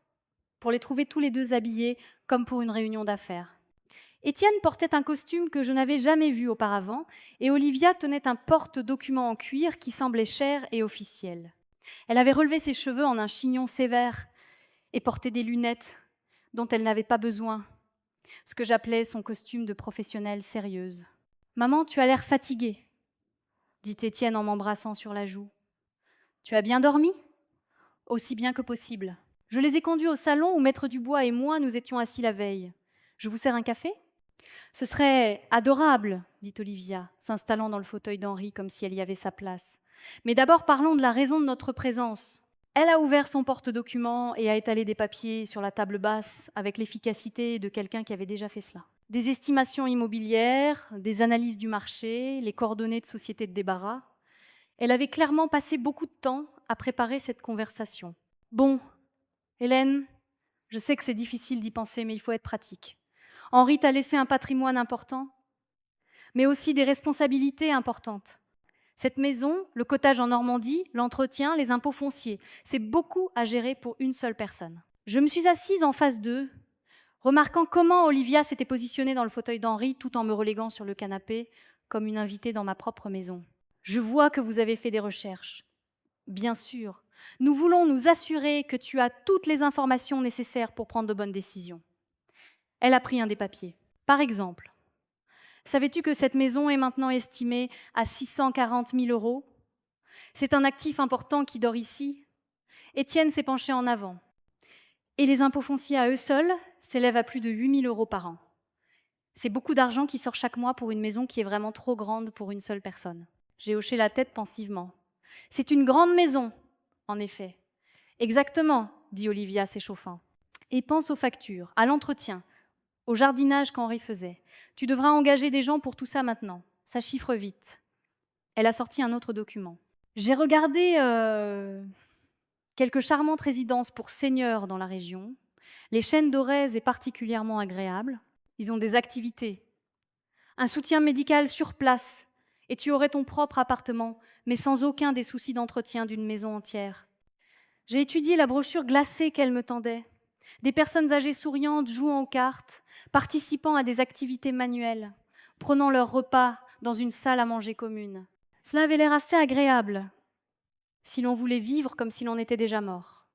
pour les trouver tous les deux habillés comme pour une réunion d'affaires. Étienne portait un costume que je n'avais jamais vu auparavant et Olivia tenait un porte-document en cuir qui semblait cher et officiel. Elle avait relevé ses cheveux en un chignon sévère et portait des lunettes dont elle n'avait pas besoin, ce que j'appelais son costume de professionnelle sérieuse. « Maman, tu as l'air fatiguée », dit Étienne en m'embrassant sur la joue. « Tu as bien dormi ?»« Aussi bien que possible. Je les ai conduits au salon où Maître Dubois et moi nous étions assis la veille. Je vous sers un café ?»« Ce serait adorable, » dit Olivia, s'installant dans le fauteuil d'Henri comme si elle y avait sa place. « Mais d'abord parlons de la raison de notre présence. » Elle a ouvert son porte-document et a étalé des papiers sur la table basse avec l'efficacité de quelqu'un qui avait déjà fait cela. Des estimations immobilières, des analyses du marché, les coordonnées de sociétés de débarras. Elle avait clairement passé beaucoup de temps à préparer cette conversation. « Bon, Hélène, je sais que c'est difficile d'y penser, mais il faut être pratique. Henri t'a laissé un patrimoine important, mais aussi des responsabilités importantes. Cette maison, le cottage en Normandie, l'entretien, les impôts fonciers, c'est beaucoup à gérer pour une seule personne. » Je me suis assise en face d'eux, remarquant comment Olivia s'était positionnée dans le fauteuil d'Henri tout en me reléguant sur le canapé comme une invitée dans ma propre maison. « Je vois que vous avez fait des recherches. Bien sûr, nous voulons nous assurer que tu as toutes les informations nécessaires pour prendre de bonnes décisions. » Elle a pris un des papiers. « Par exemple, savais-tu que cette maison est maintenant estimée à 640 000 €? C'est un actif important qui dort ici. » Étienne s'est penché en avant. « Et les impôts fonciers à eux seuls s'élèvent à plus de 8 000 € par an. C'est beaucoup d'argent qui sort chaque mois pour une maison qui est vraiment trop grande pour une seule personne. » J'ai hoché la tête pensivement. « C'est une grande maison, en effet. »« Exactement, » dit Olivia s'échauffant. « Et pense aux factures, à l'entretien, au jardinage qu'Henri faisait. Tu devras engager des gens pour tout ça maintenant. Ça chiffre vite. » Elle a sorti un autre document. J'ai regardé quelques charmantes résidences pour seigneurs dans la région. Les Chênes d'Orez est particulièrement agréable. Ils ont des activités. Un soutien médical sur place. Et tu aurais ton propre appartement, mais sans aucun des soucis d'entretien d'une maison entière. J'ai étudié la brochure glacée qu'elle me tendait. Des personnes âgées souriantes jouant aux cartes, participant à des activités manuelles, prenant leur repas dans une salle à manger commune. Cela avait l'air assez agréable, si l'on voulait vivre comme si l'on était déjà mort.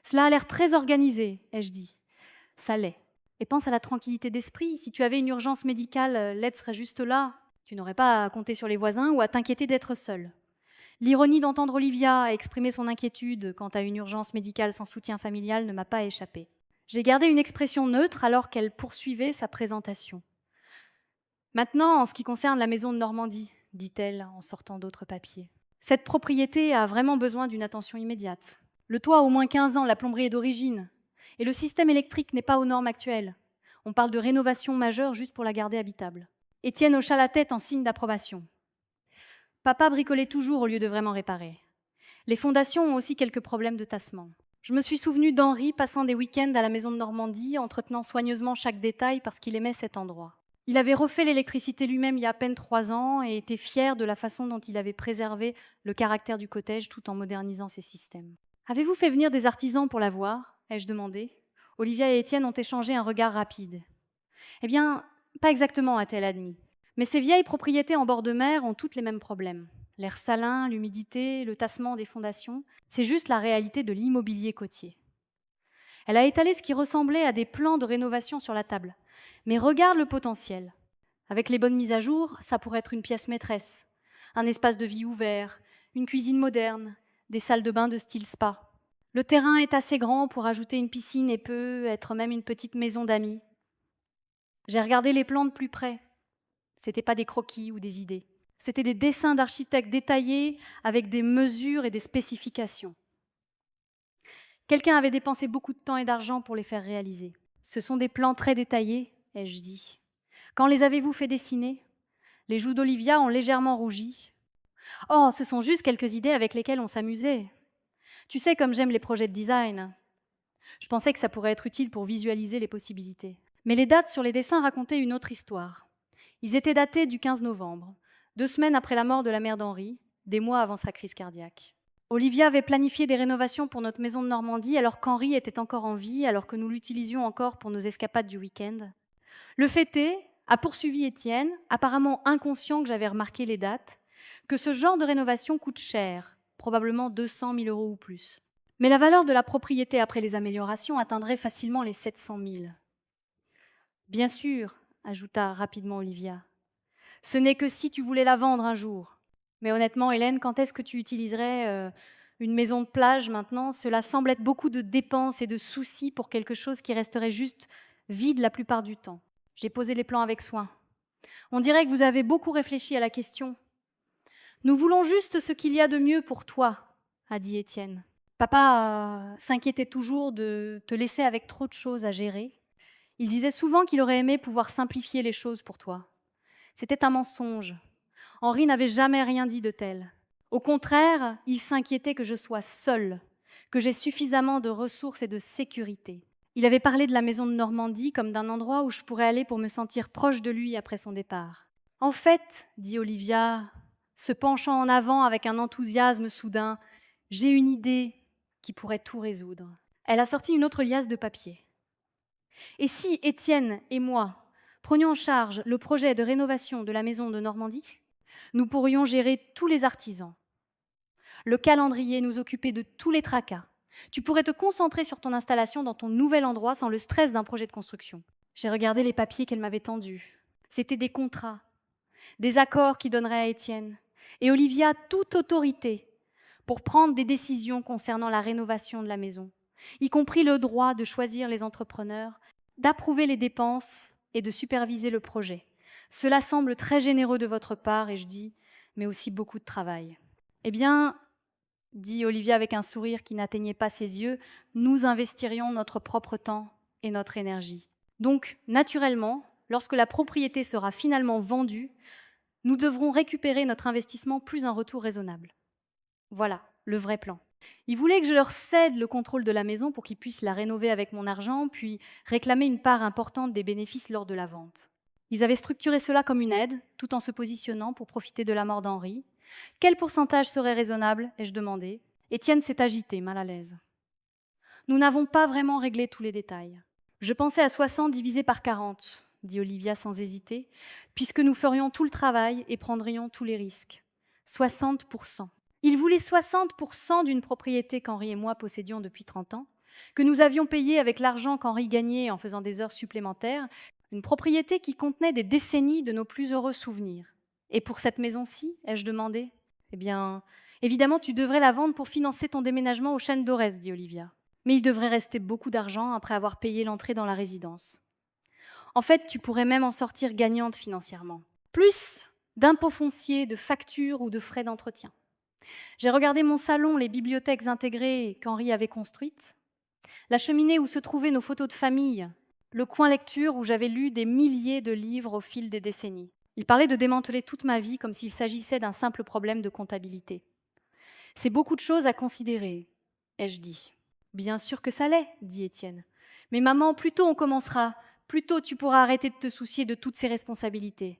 Cela a l'air très organisé, ai-je dit. Ça l'est. Et pense à la tranquillité d'esprit. Si tu avais une urgence médicale, l'aide serait juste là. Tu n'aurais pas à compter sur les voisins ou à t'inquiéter d'être seule. L'ironie d'entendre Olivia exprimer son inquiétude quant à une urgence médicale sans soutien familial ne m'a pas échappé. J'ai gardé une expression neutre alors qu'elle poursuivait sa présentation. « Maintenant, en ce qui concerne la maison de Normandie, » dit-elle en sortant d'autres papiers. « Cette propriété a vraiment besoin d'une attention immédiate. Le toit a au moins 15 ans, la plomberie est d'origine, et le système électrique n'est pas aux normes actuelles. On parle de rénovation majeure juste pour la garder habitable. » Étienne hocha la tête en signe d'approbation. Papa bricolait toujours au lieu de vraiment réparer. Les fondations ont aussi quelques problèmes de tassement. Je me suis souvenu d'Henri passant des week-ends à la maison de Normandie, entretenant soigneusement chaque détail parce qu'il aimait cet endroit. Il avait refait l'électricité lui-même il y a à peine 3 ans et était fier de la façon dont il avait préservé le caractère du cottage tout en modernisant ses systèmes. « Avez-vous fait venir des artisans pour la voir ?» ai-je demandé. Olivia et Étienne ont échangé un regard rapide. « Eh bien, pas exactement, a-t-elle admis. Mais ces vieilles propriétés en bord de mer ont toutes les mêmes problèmes. L'air salin, l'humidité, le tassement des fondations, c'est juste la réalité de l'immobilier côtier. » Elle a étalé ce qui ressemblait à des plans de rénovation sur la table. Mais regarde le potentiel. Avec les bonnes mises à jour, ça pourrait être une pièce maîtresse, un espace de vie ouvert, une cuisine moderne, des salles de bain de style spa. Le terrain est assez grand pour ajouter une piscine et peut être même une petite maison d'amis. J'ai regardé les plans de plus près. C'était pas des croquis ou des idées. C'était des dessins d'architectes détaillés avec des mesures et des spécifications. Quelqu'un avait dépensé beaucoup de temps et d'argent pour les faire réaliser. Ce sont des plans très détaillés, ai-je dit. Quand les avez-vous fait dessiner ? Les joues d'Olivia ont légèrement rougi. Oh, ce sont juste quelques idées avec lesquelles on s'amusait. Tu sais comme j'aime les projets de design. Je pensais que ça pourrait être utile pour visualiser les possibilités. Mais les dates sur les dessins racontaient une autre histoire. Ils étaient datés du 15 novembre, 2 semaines après la mort de la mère d'Henri, des mois avant sa crise cardiaque. Olivia avait planifié des rénovations pour notre maison de Normandie alors qu'Henri était encore en vie, alors que nous l'utilisions encore pour nos escapades du week-end. Le fait est, a poursuivi Étienne, apparemment inconscient que j'avais remarqué les dates, que ce genre de rénovation coûte cher, probablement 200 000 € ou plus. Mais la valeur de la propriété après les améliorations atteindrait facilement les 700 000. Bien sûr, ajouta rapidement Olivia, ce n'est que si tu voulais la vendre un jour. Mais honnêtement, Hélène, quand est-ce que tu utiliserais une maison de plage maintenant? Cela semble être beaucoup de dépenses et de soucis pour quelque chose qui resterait juste vide la plupart du temps. J'ai posé les plans avec soin. On dirait que vous avez beaucoup réfléchi à la question. Nous voulons juste ce qu'il y a de mieux pour toi, a dit Étienne. Papa s'inquiétait toujours de te laisser avec trop de choses à gérer. Il disait souvent qu'il aurait aimé pouvoir simplifier les choses pour toi. C'était un mensonge. Henri n'avait jamais rien dit de tel. Au contraire, il s'inquiétait que je sois seule, que j'aie suffisamment de ressources et de sécurité. Il avait parlé de la maison de Normandie comme d'un endroit où je pourrais aller pour me sentir proche de lui après son départ. En fait, dit Olivia, se penchant en avant avec un enthousiasme soudain, j'ai une idée qui pourrait tout résoudre. Elle a sorti une autre liasse de papier. Et si Étienne et moi prenions en charge le projet de rénovation de la maison de Normandie, nous pourrions gérer tous les artisans, le calendrier, nous occuper de tous les tracas. Tu pourrais te concentrer sur ton installation dans ton nouvel endroit sans le stress d'un projet de construction. J'ai regardé les papiers qu'elle m'avait tendus. C'était des contrats, des accords qui donneraient à Étienne et Olivia toute autorité pour prendre des décisions concernant la rénovation de la maison, y compris le droit de choisir les entrepreneurs, d'approuver les dépenses et de superviser le projet. Cela semble très généreux de votre part, et je dis, mais aussi beaucoup de travail. Eh bien, dit Olivia avec un sourire qui n'atteignait pas ses yeux, nous investirions notre propre temps et notre énergie. Donc, naturellement, lorsque la propriété sera finalement vendue, nous devrons récupérer notre investissement plus un retour raisonnable. Voilà, le vrai plan. Ils voulaient que je leur cède le contrôle de la maison pour qu'ils puissent la rénover avec mon argent, puis réclamer une part importante des bénéfices lors de la vente. Ils avaient structuré cela comme une aide, tout en se positionnant pour profiter de la mort d'Henri. Quel pourcentage serait raisonnable, ai-je demandé. Étienne s'est agité, mal à l'aise. Nous n'avons pas vraiment réglé tous les détails. Je pensais à 60 divisé par 40, dit Olivia sans hésiter, puisque nous ferions tout le travail et prendrions tous les risques. 60%. Il voulait 60% d'une propriété qu'Henri et moi possédions depuis 30 ans, que nous avions payée avec l'argent qu'Henri gagnait en faisant des heures supplémentaires, une propriété qui contenait des décennies de nos plus heureux souvenirs. Et pour cette maison-ci, ai-je demandé? Eh bien, évidemment, tu devrais la vendre pour financer ton déménagement aux Chênes d'Aurès, dit Olivia. Mais il devrait rester beaucoup d'argent après avoir payé l'entrée dans la résidence. En fait, tu pourrais même en sortir gagnante financièrement. Plus d'impôts fonciers, de factures ou de frais d'entretien. J'ai regardé mon salon, les bibliothèques intégrées qu'Henri avait construites, la cheminée où se trouvaient nos photos de famille, le coin lecture où j'avais lu des milliers de livres au fil des décennies. Il parlait de démanteler toute ma vie comme s'il s'agissait d'un simple problème de comptabilité. C'est beaucoup de choses à considérer, ai-je dit. Bien sûr que ça l'est, dit Étienne. Mais maman, plus tôt on commencera, plus tôt tu pourras arrêter de te soucier de toutes ces responsabilités.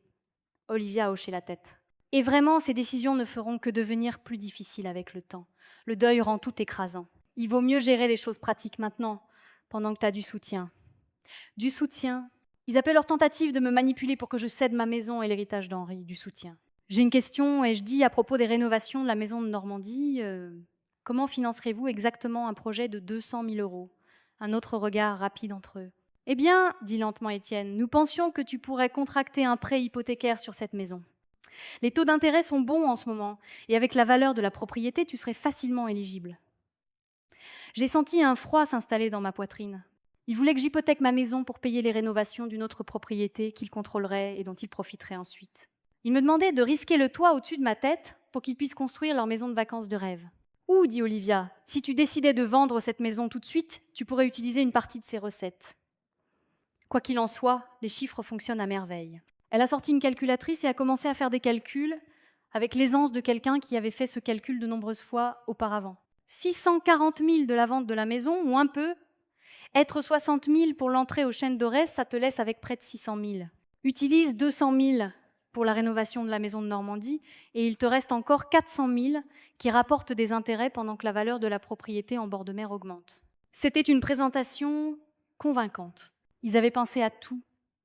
Olivia a hoché la tête. Et vraiment, ces décisions ne feront que devenir plus difficiles avec le temps. Le deuil rend tout écrasant. Il vaut mieux gérer les choses pratiques maintenant, pendant que tu as du soutien. Du soutien. Ils appelaient leur tentative de me manipuler pour que je cède ma maison et l'héritage d'Henri, du soutien. J'ai une question, et je dis à propos des rénovations de la maison de Normandie, comment financerez-vous exactement un projet de 200 000 €? Un autre regard rapide entre eux. Eh bien, dit lentement Étienne, nous pensions que tu pourrais contracter un prêt hypothécaire sur cette maison. Les taux d'intérêt sont bons en ce moment, et avec la valeur de la propriété, tu serais facilement éligible. J'ai senti un froid s'installer dans ma poitrine. Il voulait que j'hypothèque ma maison pour payer les rénovations d'une autre propriété qu'il contrôlerait et dont il profiterait ensuite. Il me demandait de risquer le toit au-dessus de ma tête pour qu'ils puissent construire leur maison de vacances de rêve. Ou, dit Olivia, si tu décidais de vendre cette maison tout de suite, tu pourrais utiliser une partie de ses recettes. Quoi qu'il en soit, les chiffres fonctionnent à merveille. Elle a sorti une calculatrice et a commencé à faire des calculs avec l'aisance de quelqu'un qui avait fait ce calcul de nombreuses fois auparavant. 640 000 de la vente de la maison, ou un peu. Être 60 000 pour l'entrée aux Chênes d'Aurès, ça te laisse avec près de 600 000. Utilise 200 000 pour la rénovation de la maison de Normandie et il te reste encore 400 000 qui rapportent des intérêts pendant que la valeur de la propriété en bord de mer augmente. C'était une présentation convaincante. Ils avaient pensé à tout,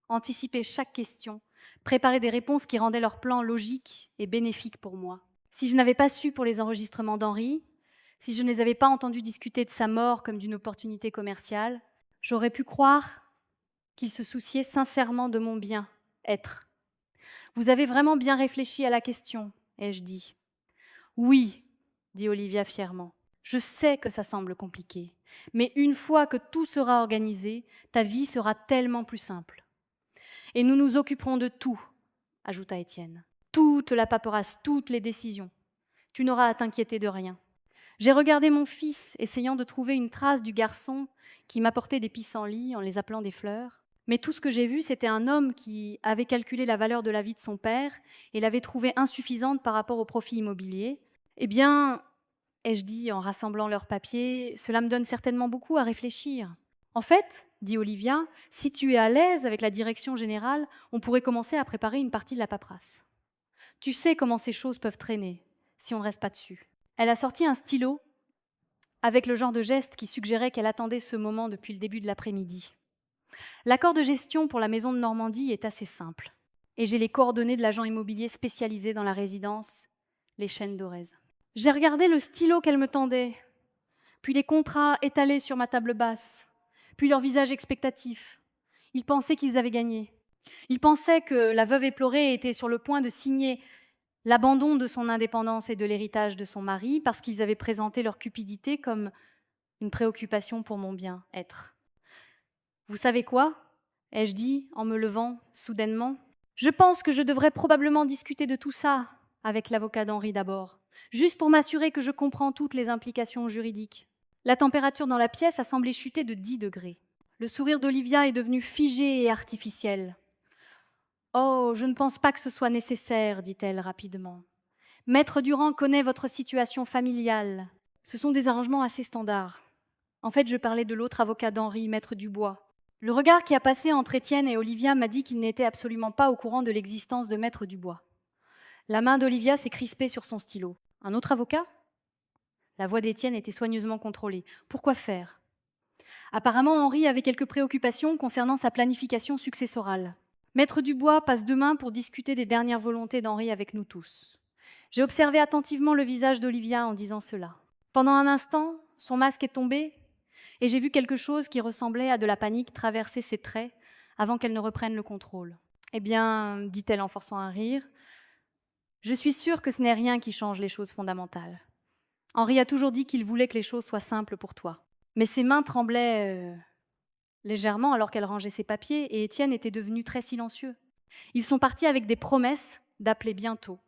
anticipé chaque question, préparé des réponses qui rendaient leur plan logique et bénéfique pour moi. Si je n'avais pas su pour les enregistrements d'Henri, si je ne les avais pas entendus discuter de sa mort comme d'une opportunité commerciale, j'aurais pu croire qu'ils se souciaient sincèrement de mon bien-être. Vous avez vraiment bien réfléchi à la question, ai-je dit. Oui, dit Olivia fièrement. Je sais que ça semble compliqué, mais une fois que tout sera organisé, ta vie sera tellement plus simple. Et nous nous occuperons de tout, ajouta Étienne. Toute la paperasse, toutes les décisions. Tu n'auras à t'inquiéter de rien. J'ai regardé mon fils, essayant de trouver une trace du garçon qui m'apportait des pissenlits en les appelant des fleurs. Mais tout ce que j'ai vu, c'était un homme qui avait calculé la valeur de la vie de son père et l'avait trouvée insuffisante par rapport au profit immobilier. Eh bien, ai-je dit en rassemblant leurs papiers, cela me donne certainement beaucoup à réfléchir. En fait, dit Olivia, si tu es à l'aise avec la direction générale, on pourrait commencer à préparer une partie de la paperasse. Tu sais comment ces choses peuvent traîner, si on ne reste pas dessus. Elle a sorti un stylo avec le genre de geste qui suggérait qu'elle attendait ce moment depuis le début de l'après-midi. L'accord de gestion pour la maison de Normandie est assez simple, et j'ai les coordonnées de l'agent immobilier spécialisé dans la résidence, les Chênes d'Orez. J'ai regardé le stylo qu'elle me tendait, puis les contrats étalés sur ma table basse, puis leur visage expectatif. Ils pensaient qu'ils avaient gagné. Ils pensaient que la veuve éplorée était sur le point de signer l'abandon de son indépendance et de l'héritage de son mari parce qu'ils avaient présenté leur cupidité comme une préoccupation pour mon bien-être. Vous savez quoi ? Ai-je dit en me levant soudainement. Je pense que je devrais probablement discuter de tout ça avec l'avocat d'Henri d'abord, juste pour m'assurer que je comprends toutes les implications juridiques. La température dans la pièce a semblé chuter de 10 degrés. Le sourire d'Olivia est devenu figé et artificiel. « Oh, je ne pense pas que ce soit nécessaire, dit-elle rapidement. Maître Durand connaît votre situation familiale. Ce sont des arrangements assez standards. En fait, je parlais de l'autre avocat d'Henri, Maître Dubois. Le regard qui a passé entre Étienne et Olivia m'a dit qu'il n'était absolument pas au courant de l'existence de Maître Dubois. La main d'Olivia s'est crispée sur son stylo. Un autre avocat ? La voix d'Étienne était soigneusement contrôlée. Pourquoi faire ? Apparemment, Henri avait quelques préoccupations concernant sa planification successorale. Maître Dubois passe demain pour discuter des dernières volontés d'Henri avec nous tous. J'ai observé attentivement le visage d'Olivia en disant cela. Pendant un instant, son masque est tombé et j'ai vu quelque chose qui ressemblait à de la panique traverser ses traits avant qu'elle ne reprenne le contrôle. Eh bien, dit-elle en forçant un rire, je suis sûre que ce n'est rien qui change les choses fondamentales. Henri a toujours dit qu'il voulait que les choses soient simples pour toi. Mais ses mains tremblaient légèrement alors qu'elle rangeait ses papiers et Étienne était devenu très silencieux. Ils sont partis avec des promesses d'appeler bientôt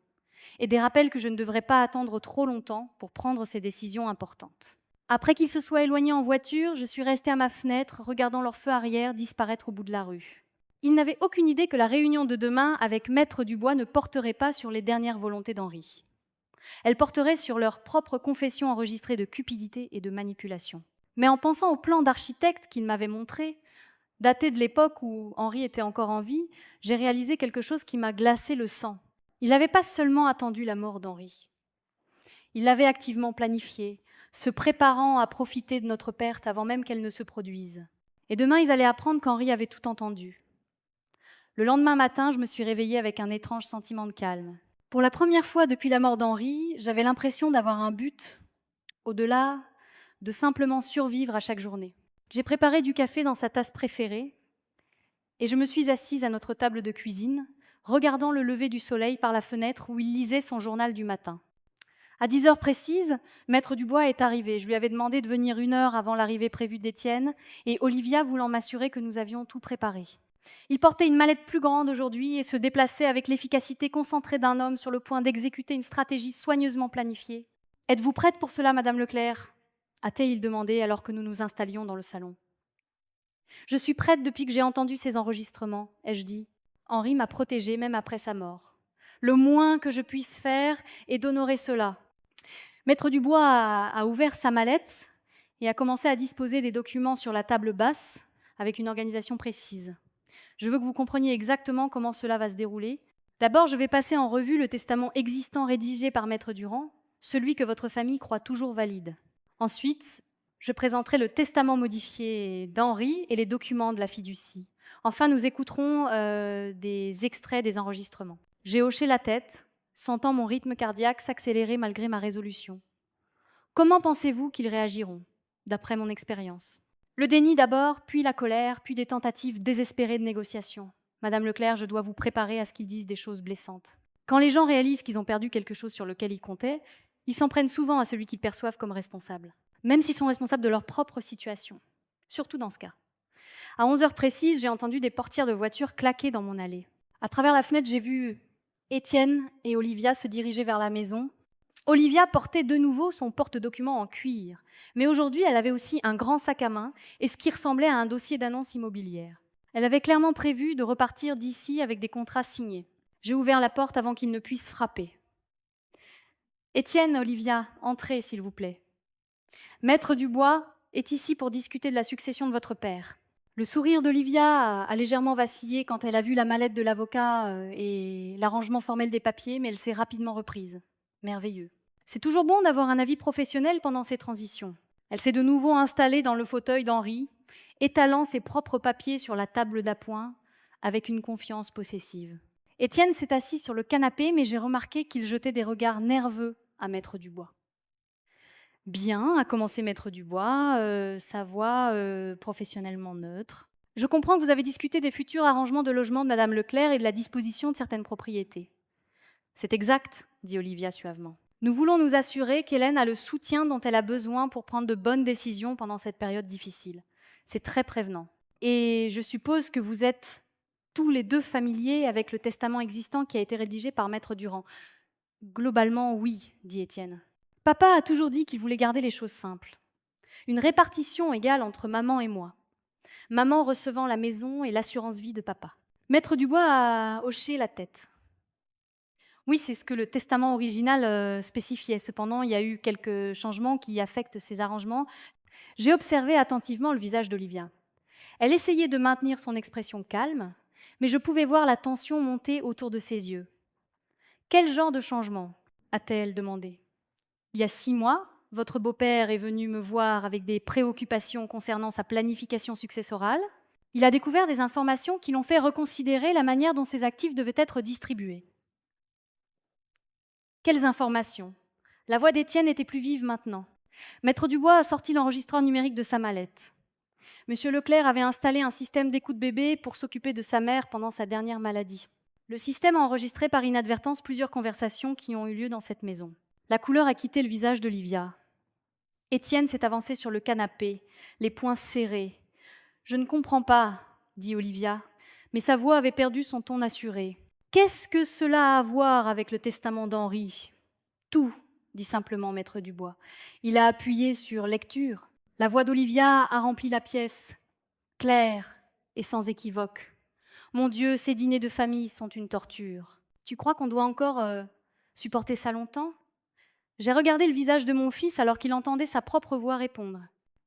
et des rappels que je ne devrais pas attendre trop longtemps pour prendre ces décisions importantes. Après qu'ils se soient éloignés en voiture, je suis restée à ma fenêtre regardant leur feu arrière disparaître au bout de la rue. Ils n'avaient aucune idée que la réunion de demain avec Maître Dubois ne porterait pas sur les dernières volontés d'Henri. Elle porterait sur leur propre confession enregistrée de cupidité et de manipulation. Mais en pensant au plan d'architecte qu'il m'avait montré, daté de l'époque où Henri était encore en vie, j'ai réalisé quelque chose qui m'a glacé le sang. Il n'avait pas seulement attendu la mort d'Henri. Il l'avait activement planifiée, se préparant à profiter de notre perte avant même qu'elle ne se produise. Et demain, ils allaient apprendre qu'Henri avait tout entendu. Le lendemain matin, je me suis réveillée avec un étrange sentiment de calme. Pour la première fois depuis la mort d'Henri, j'avais l'impression d'avoir un but, au-delà de simplement survivre à chaque journée. J'ai préparé du café dans sa tasse préférée et je me suis assise à notre table de cuisine, regardant le lever du soleil par la fenêtre où il lisait son journal du matin. À 10 heures précises, Maître Dubois est arrivé. Je lui avais demandé de venir 1 heure avant l'arrivée prévue d'Étienne et Olivia voulant m'assurer que nous avions tout préparé. Il portait une mallette plus grande aujourd'hui et se déplaçait avec l'efficacité concentrée d'un homme sur le point d'exécuter une stratégie soigneusement planifiée. « Êtes-vous prête pour cela, Madame Leclerc ?» a-t-il demandé alors que nous nous installions dans le salon. « Je suis prête depuis que j'ai entendu ces enregistrements, » ai-je dit. Henri m'a protégée même après sa mort. Le moins que je puisse faire est d'honorer cela. Maître Dubois a ouvert sa mallette et a commencé à disposer des documents sur la table basse avec une organisation précise. Je veux que vous compreniez exactement comment cela va se dérouler. D'abord, je vais passer en revue le testament existant rédigé par Maître Durand, celui que votre famille croit toujours valide. Ensuite, je présenterai le testament modifié d'Henri et les documents de la fiducie. Enfin, nous écouterons des extraits des enregistrements. J'ai hoché la tête, sentant mon rythme cardiaque s'accélérer malgré ma résolution. Comment pensez-vous qu'ils réagiront, d'après mon expérience? Le déni d'abord, puis la colère, puis des tentatives désespérées de négociation. Madame Leclerc, je dois vous préparer à ce qu'ils disent des choses blessantes. Quand les gens réalisent qu'ils ont perdu quelque chose sur lequel ils comptaient, ils s'en prennent souvent à celui qu'ils perçoivent comme responsable, même s'ils sont responsables de leur propre situation. Surtout dans ce cas. À 11 heures précises, j'ai entendu des portières de voiture claquer dans mon allée. À travers la fenêtre, j'ai vu Étienne et Olivia se diriger vers la maison. Olivia portait de nouveau son porte-documents en cuir, mais aujourd'hui elle avait aussi un grand sac à main et ce qui ressemblait à un dossier d'annonce immobilière. Elle avait clairement prévu de repartir d'ici avec des contrats signés. J'ai ouvert la porte avant qu'il ne puisse frapper. Étienne, Olivia, entrez s'il vous plaît. Maître Dubois est ici pour discuter de la succession de votre père. Le sourire d'Olivia a légèrement vacillé quand elle a vu la mallette de l'avocat et l'arrangement formel des papiers, mais elle s'est rapidement reprise. Merveilleux. C'est toujours bon d'avoir un avis professionnel pendant ces transitions. Elle s'est de nouveau installée dans le fauteuil d'Henri, étalant ses propres papiers sur la table d'appoint avec une confiance possessive. Étienne s'est assis sur le canapé, mais j'ai remarqué qu'il jetait des regards nerveux à Maître Dubois. Bien, a commencé Maître Dubois, sa voix professionnellement neutre. Je comprends que vous avez discuté des futurs arrangements de logement de Madame Leclerc et de la disposition de certaines propriétés. C'est exact, dit Olivia suavement. Nous voulons nous assurer qu'Hélène a le soutien dont elle a besoin pour prendre de bonnes décisions pendant cette période difficile. C'est très prévenant. Et je suppose que vous êtes tous les deux familiers avec le testament existant qui a été rédigé par Maître Durand. Globalement, oui, dit Étienne. Papa a toujours dit qu'il voulait garder les choses simples. Une répartition égale entre maman et moi. Maman recevant la maison et l'assurance vie de papa. Maître Dubois a hoché la tête. Oui, c'est ce que le testament original spécifiait. Cependant, il y a eu quelques changements qui affectent ces arrangements. J'ai observé attentivement le visage d'Olivia. Elle essayait de maintenir son expression calme, mais je pouvais voir la tension monter autour de ses yeux. Quel genre de changement a-t-elle demandé? Il y a 6 mois, votre beau-père est venu me voir avec des préoccupations concernant sa planification successorale. Il a découvert des informations qui l'ont fait reconsidérer la manière dont ses actifs devaient être distribués. Quelles informations? La voix d'Étienne était plus vive maintenant. Maître Dubois a sorti l'enregistreur numérique de sa mallette. Monsieur Leclerc avait installé un système d'écoute bébé pour s'occuper de sa mère pendant sa dernière maladie. Le système a enregistré par inadvertance plusieurs conversations qui ont eu lieu dans cette maison. La couleur a quitté le visage d'Olivia. Étienne s'est avancé sur le canapé, les poings serrés. « Je ne comprends pas, » dit Olivia, mais sa voix avait perdu son ton assuré. « Qu'est-ce que cela a à voir avec le testament d'Henri ?»« Tout, » dit simplement Maître Dubois. Il a appuyé sur lecture. La voix d'Olivia a rempli la pièce, claire et sans équivoque. « Mon Dieu, ces dîners de famille sont une torture. Tu crois qu'on doit encore supporter ça longtemps ?» J'ai regardé le visage de mon fils alors qu'il entendait sa propre voix répondre.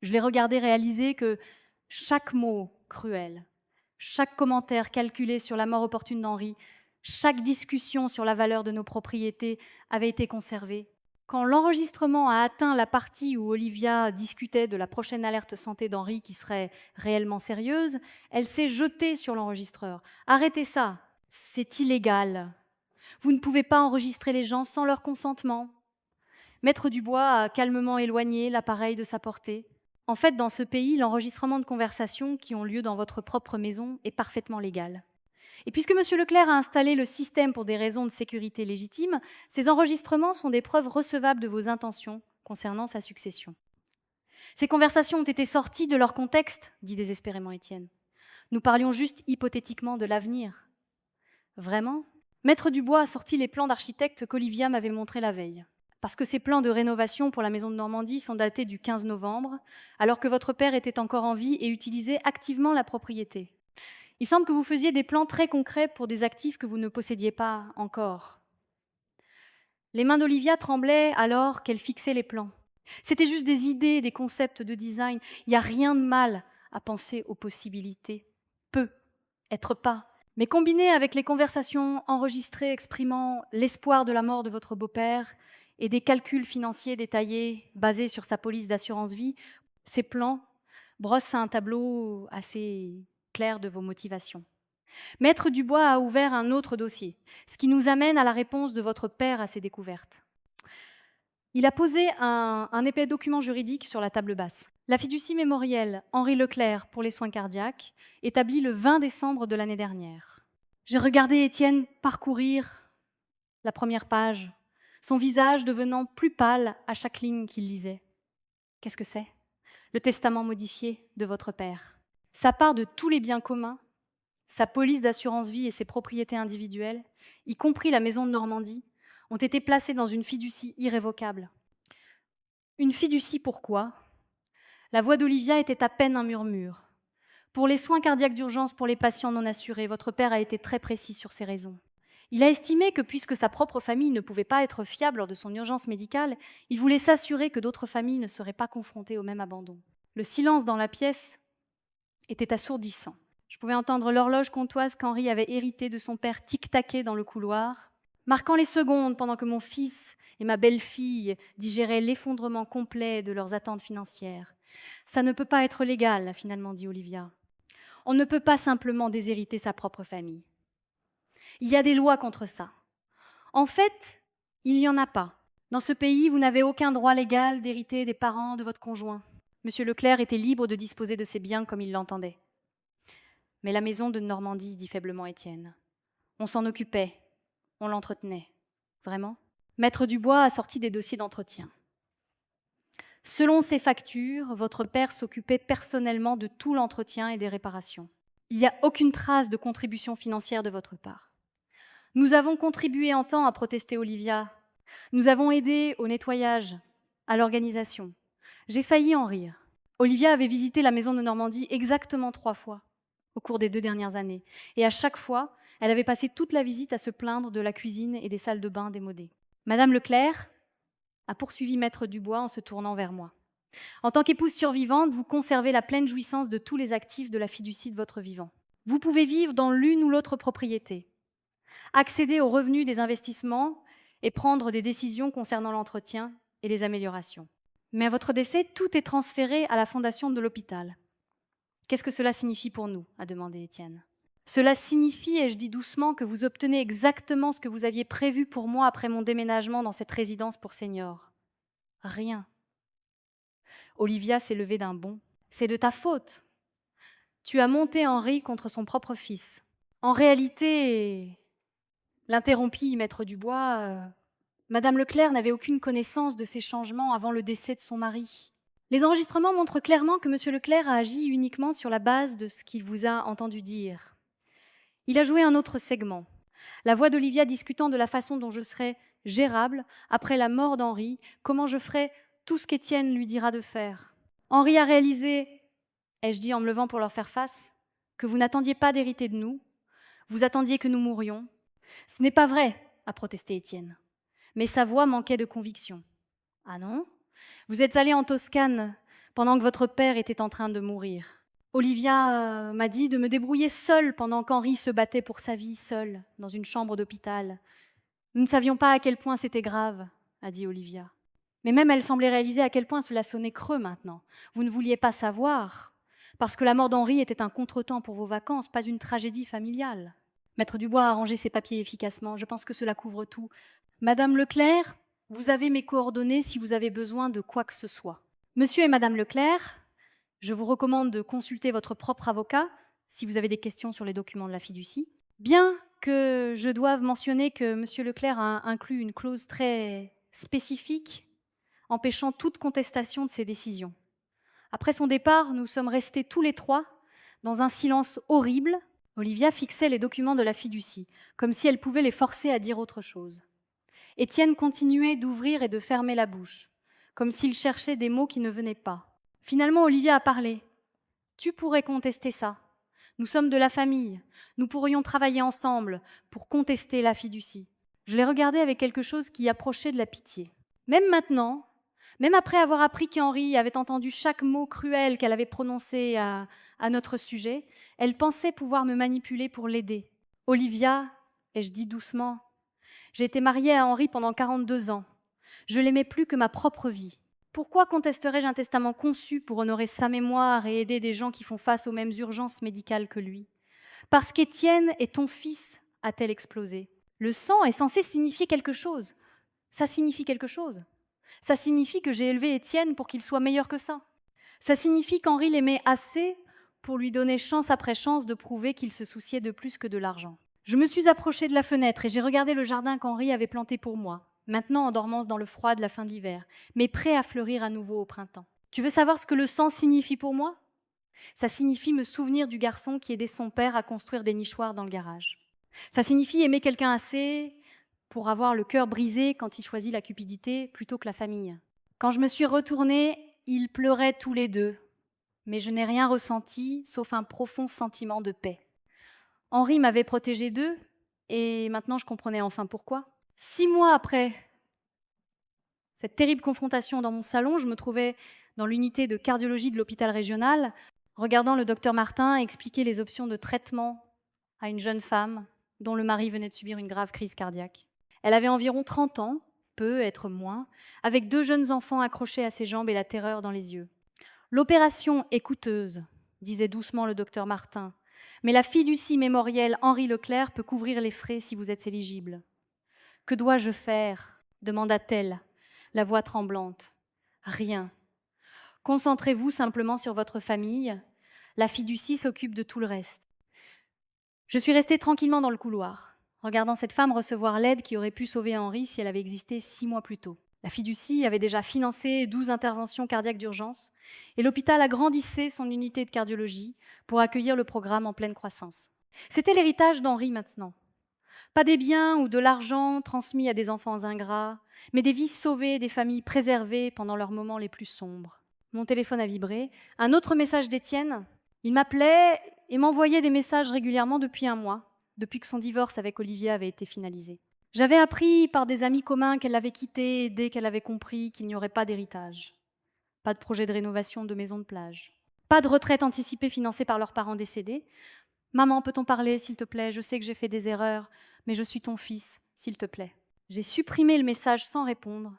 Je l'ai regardé réaliser que chaque mot cruel, chaque commentaire calculé sur la mort opportune d'Henri, chaque discussion sur la valeur de nos propriétés avait été conservé. Quand l'enregistrement a atteint la partie où Olivia discutait de la prochaine alerte santé d'Henri qui serait réellement sérieuse, elle s'est jetée sur l'enregistreur. « Arrêtez ça, c'est illégal. Vous ne pouvez pas enregistrer les gens sans leur consentement. » Maître Dubois a calmement éloigné l'appareil de sa portée. En fait, dans ce pays, l'enregistrement de conversations qui ont lieu dans votre propre maison est parfaitement légal. Et puisque M. Leclerc a installé le système pour des raisons de sécurité légitimes, ces enregistrements sont des preuves recevables de vos intentions concernant sa succession. Ces conversations ont été sorties de leur contexte, dit désespérément Étienne. Nous parlions juste hypothétiquement de l'avenir. Vraiment ? Maître Dubois a sorti les plans d'architecte qu'Olivia m'avait montrés la veille. Parce que ces plans de rénovation pour la maison de Normandie sont datés du 15 novembre, alors que votre père était encore en vie et utilisait activement la propriété. Il semble que vous faisiez des plans très concrets pour des actifs que vous ne possédiez pas encore. Les mains d'Olivia tremblaient alors qu'elle fixait les plans. C'était juste des idées, des concepts de design. Il n'y a rien de mal à penser aux possibilités. Peu. être pas. Mais combiné avec les conversations enregistrées exprimant l'espoir de la mort de votre beau-père et des calculs financiers détaillés basés sur sa police d'assurance vie, ces plans brossent un tableau assez clair de vos motivations. Maître Dubois a ouvert un autre dossier, ce qui nous amène à la réponse de votre père à ces découvertes. Il a posé un épais document juridique sur la table basse. La fiducie mémorielle Henri Leclerc pour les soins cardiaques, établie le 20 décembre de l'année dernière. J'ai regardé Étienne parcourir la première page, son visage devenant plus pâle à chaque ligne qu'il lisait. Qu'est-ce que c'est ? Le testament modifié de votre père. Sa part de tous les biens communs, sa police d'assurance vie et ses propriétés individuelles, y compris la maison de Normandie, ont été placés dans une fiducie irrévocable. Une fiducie pourquoi ? La voix d'Olivia était à peine un murmure. Pour les soins cardiaques d'urgence pour les patients non assurés, votre père a été très précis sur ses raisons. Il a estimé que puisque sa propre famille ne pouvait pas être fiable lors de son urgence médicale, il voulait s'assurer que d'autres familles ne seraient pas confrontées au même abandon. Le silence dans la pièce était assourdissant. Je pouvais entendre l'horloge comptoise qu'Henri avait héritée de son père tic-taquer dans le couloir, marquant les secondes pendant que mon fils et ma belle-fille digéraient l'effondrement complet de leurs attentes financières. « Ça ne peut pas être légal », a finalement dit Olivia. « On ne peut pas simplement déshériter sa propre famille. Il y a des lois contre ça. En fait, il n'y en a pas. Dans ce pays, vous n'avez aucun droit légal d'hériter des parents de votre conjoint. Monsieur Leclerc était libre de disposer de ses biens comme il l'entendait. Mais la maison de Normandie, dit faiblement Étienne. On s'en occupait, on l'entretenait. Vraiment ? Maître Dubois a sorti des dossiers d'entretien. Selon ses factures, votre père s'occupait personnellement de tout l'entretien et des réparations. Il n'y a aucune trace de contribution financière de votre part. Nous avons contribué en temps à protester Olivia. Nous avons aidé au nettoyage, à l'organisation. J'ai failli en rire. Olivia avait visité la maison de Normandie exactement 3 fois au cours des 2 dernières années. Et à chaque fois, elle avait passé toute la visite à se plaindre de la cuisine et des salles de bain démodées. Madame Leclerc a poursuivi Maître Dubois en se tournant vers moi. En tant qu'épouse survivante, vous conservez la pleine jouissance de tous les actifs de la fiducie de votre vivant. Vous pouvez vivre dans l'une ou l'autre propriété, accéder aux revenus des investissements et prendre des décisions concernant l'entretien et les améliorations. Mais à votre décès, tout est transféré à la fondation de l'hôpital. Qu'est-ce que cela signifie pour nous ? A demandé Étienne. Cela signifie, et je dis doucement, que vous obtenez exactement ce que vous aviez prévu pour moi après mon déménagement dans cette résidence pour seniors. Rien. Olivia s'est levée d'un bond. C'est de ta faute. Tu as monté Henri contre son propre fils. En réalité, l'interrompit Maître Dubois, Madame Leclerc n'avait aucune connaissance de ces changements avant le décès de son mari. Les enregistrements montrent clairement que M. Leclerc a agi uniquement sur la base de ce qu'il vous a entendu dire. Il a joué un autre segment, la voix d'Olivia discutant de la façon dont je serai gérable après la mort d'Henri, comment je ferai tout ce qu'Étienne lui dira de faire. Henri a réalisé, ai-je dit en me levant pour leur faire face, que vous n'attendiez pas d'hériter de nous, vous attendiez que nous mourions. Ce n'est pas vrai, a protesté Étienne. Mais sa voix manquait de conviction. Ah non ? Vous êtes allé en Toscane pendant que votre père était en train de mourir. Olivia m'a dit de me débrouiller seule pendant qu'Henri se battait pour sa vie, seul, dans une chambre d'hôpital. Nous ne savions pas à quel point c'était grave, a dit Olivia. Mais même elle semblait réaliser à quel point cela sonnait creux maintenant. Vous ne vouliez pas savoir, parce que la mort d'Henri était un contretemps pour vos vacances, pas une tragédie familiale. Maître Dubois a rangé ses papiers efficacement. Je pense que cela couvre tout. Madame Leclerc, vous avez mes coordonnées si vous avez besoin de quoi que ce soit. Monsieur et Madame Leclerc, je vous recommande de consulter votre propre avocat si vous avez des questions sur les documents de la fiducie. Bien que je doive mentionner que Monsieur Leclerc a inclus une clause très spécifique empêchant toute contestation de ses décisions. Après son départ, nous sommes restés tous les 3 dans un silence horrible. Olivia fixait les documents de la fiducie, comme si elle pouvait les forcer à dire autre chose. Étienne continuait d'ouvrir et de fermer la bouche, comme s'il cherchait des mots qui ne venaient pas. Finalement, Olivia a parlé. « Tu pourrais contester ça. Nous sommes de la famille. Nous pourrions travailler ensemble pour contester la fiducie. » Je l'ai regardée avec quelque chose qui approchait de la pitié. Même maintenant, Même après avoir appris qu'Henri avait entendu chaque mot cruel qu'elle avait prononcé à notre sujet, elle pensait pouvoir me manipuler pour l'aider. Olivia, ai-je dit doucement, j'ai été mariée à Henri pendant 42 ans. Je l'aimais plus que ma propre vie. Pourquoi contesterais-je un testament conçu pour honorer sa mémoire et aider des gens qui font face aux mêmes urgences médicales que lui? Parce qu'Étienne est ton fils, a-t-elle explosé. Le sang est censé signifier quelque chose. Ça signifie quelque chose. Ça signifie que j'ai élevé Étienne pour qu'il soit meilleur que ça. Ça signifie qu'Henri l'aimait assez pour lui donner chance après chance de prouver qu'il se souciait de plus que de l'argent. Je me suis approchée de la fenêtre et j'ai regardé le jardin qu'Henri avait planté pour moi, maintenant en dormance dans le froid de la fin de l'hiver, mais prêt à fleurir à nouveau au printemps. Tu veux savoir ce que le sang signifie pour moi? Ça signifie me souvenir du garçon qui aidait son père à construire des nichoirs dans le garage. Ça signifie aimer quelqu'un assez pour avoir le cœur brisé quand il choisit la cupidité plutôt que la famille. Quand je me suis retournée, ils pleuraient tous les deux, mais je n'ai rien ressenti sauf un profond sentiment de paix. Henri m'avait protégée d'eux, et maintenant je comprenais enfin pourquoi. 6 mois après cette terrible confrontation dans mon salon, je me trouvais dans l'unité de cardiologie de l'hôpital régional, regardant le docteur Martin expliquer les options de traitement à une jeune femme dont le mari venait de subir une grave crise cardiaque. Elle avait environ 30 ans, peut être moins, avec 2 jeunes enfants accrochés à ses jambes et la terreur dans les yeux. L'opération est coûteuse, disait doucement le docteur Martin, mais la fiducie mémorielle Henri Leclerc peut couvrir les frais si vous êtes éligible. Que dois-je faire? Demanda-t-elle, la voix tremblante. Rien. Concentrez-vous simplement sur votre famille. La fiducie s'occupe de tout le reste. Je suis restée tranquillement dans le couloir, regardant cette femme recevoir l'aide qui aurait pu sauver Henri si elle avait existé 6 mois plus tôt. La fiducie avait déjà financé 12 interventions cardiaques d'urgence et l'hôpital agrandissait son unité de cardiologie pour accueillir le programme en pleine croissance. C'était l'héritage d'Henri maintenant. Pas des biens ou de l'argent transmis à des enfants ingrats, mais des vies sauvées, des familles préservées pendant leurs moments les plus sombres. Mon téléphone a vibré. Un autre message d'Étienne. Il m'appelait et m'envoyait des messages régulièrement depuis 1 mois, depuis que son divorce avec Olivia avait été finalisé. J'avais appris par des amis communs qu'elle l'avait quitté dès qu'elle avait compris qu'il n'y aurait pas d'héritage. Pas de projet de rénovation de maison de plage. Pas de retraite anticipée financée par leurs parents décédés. Maman, peut-on parler, s'il te plaît? Je sais que j'ai fait des erreurs, mais je suis ton fils, s'il te plaît. J'ai supprimé le message sans répondre,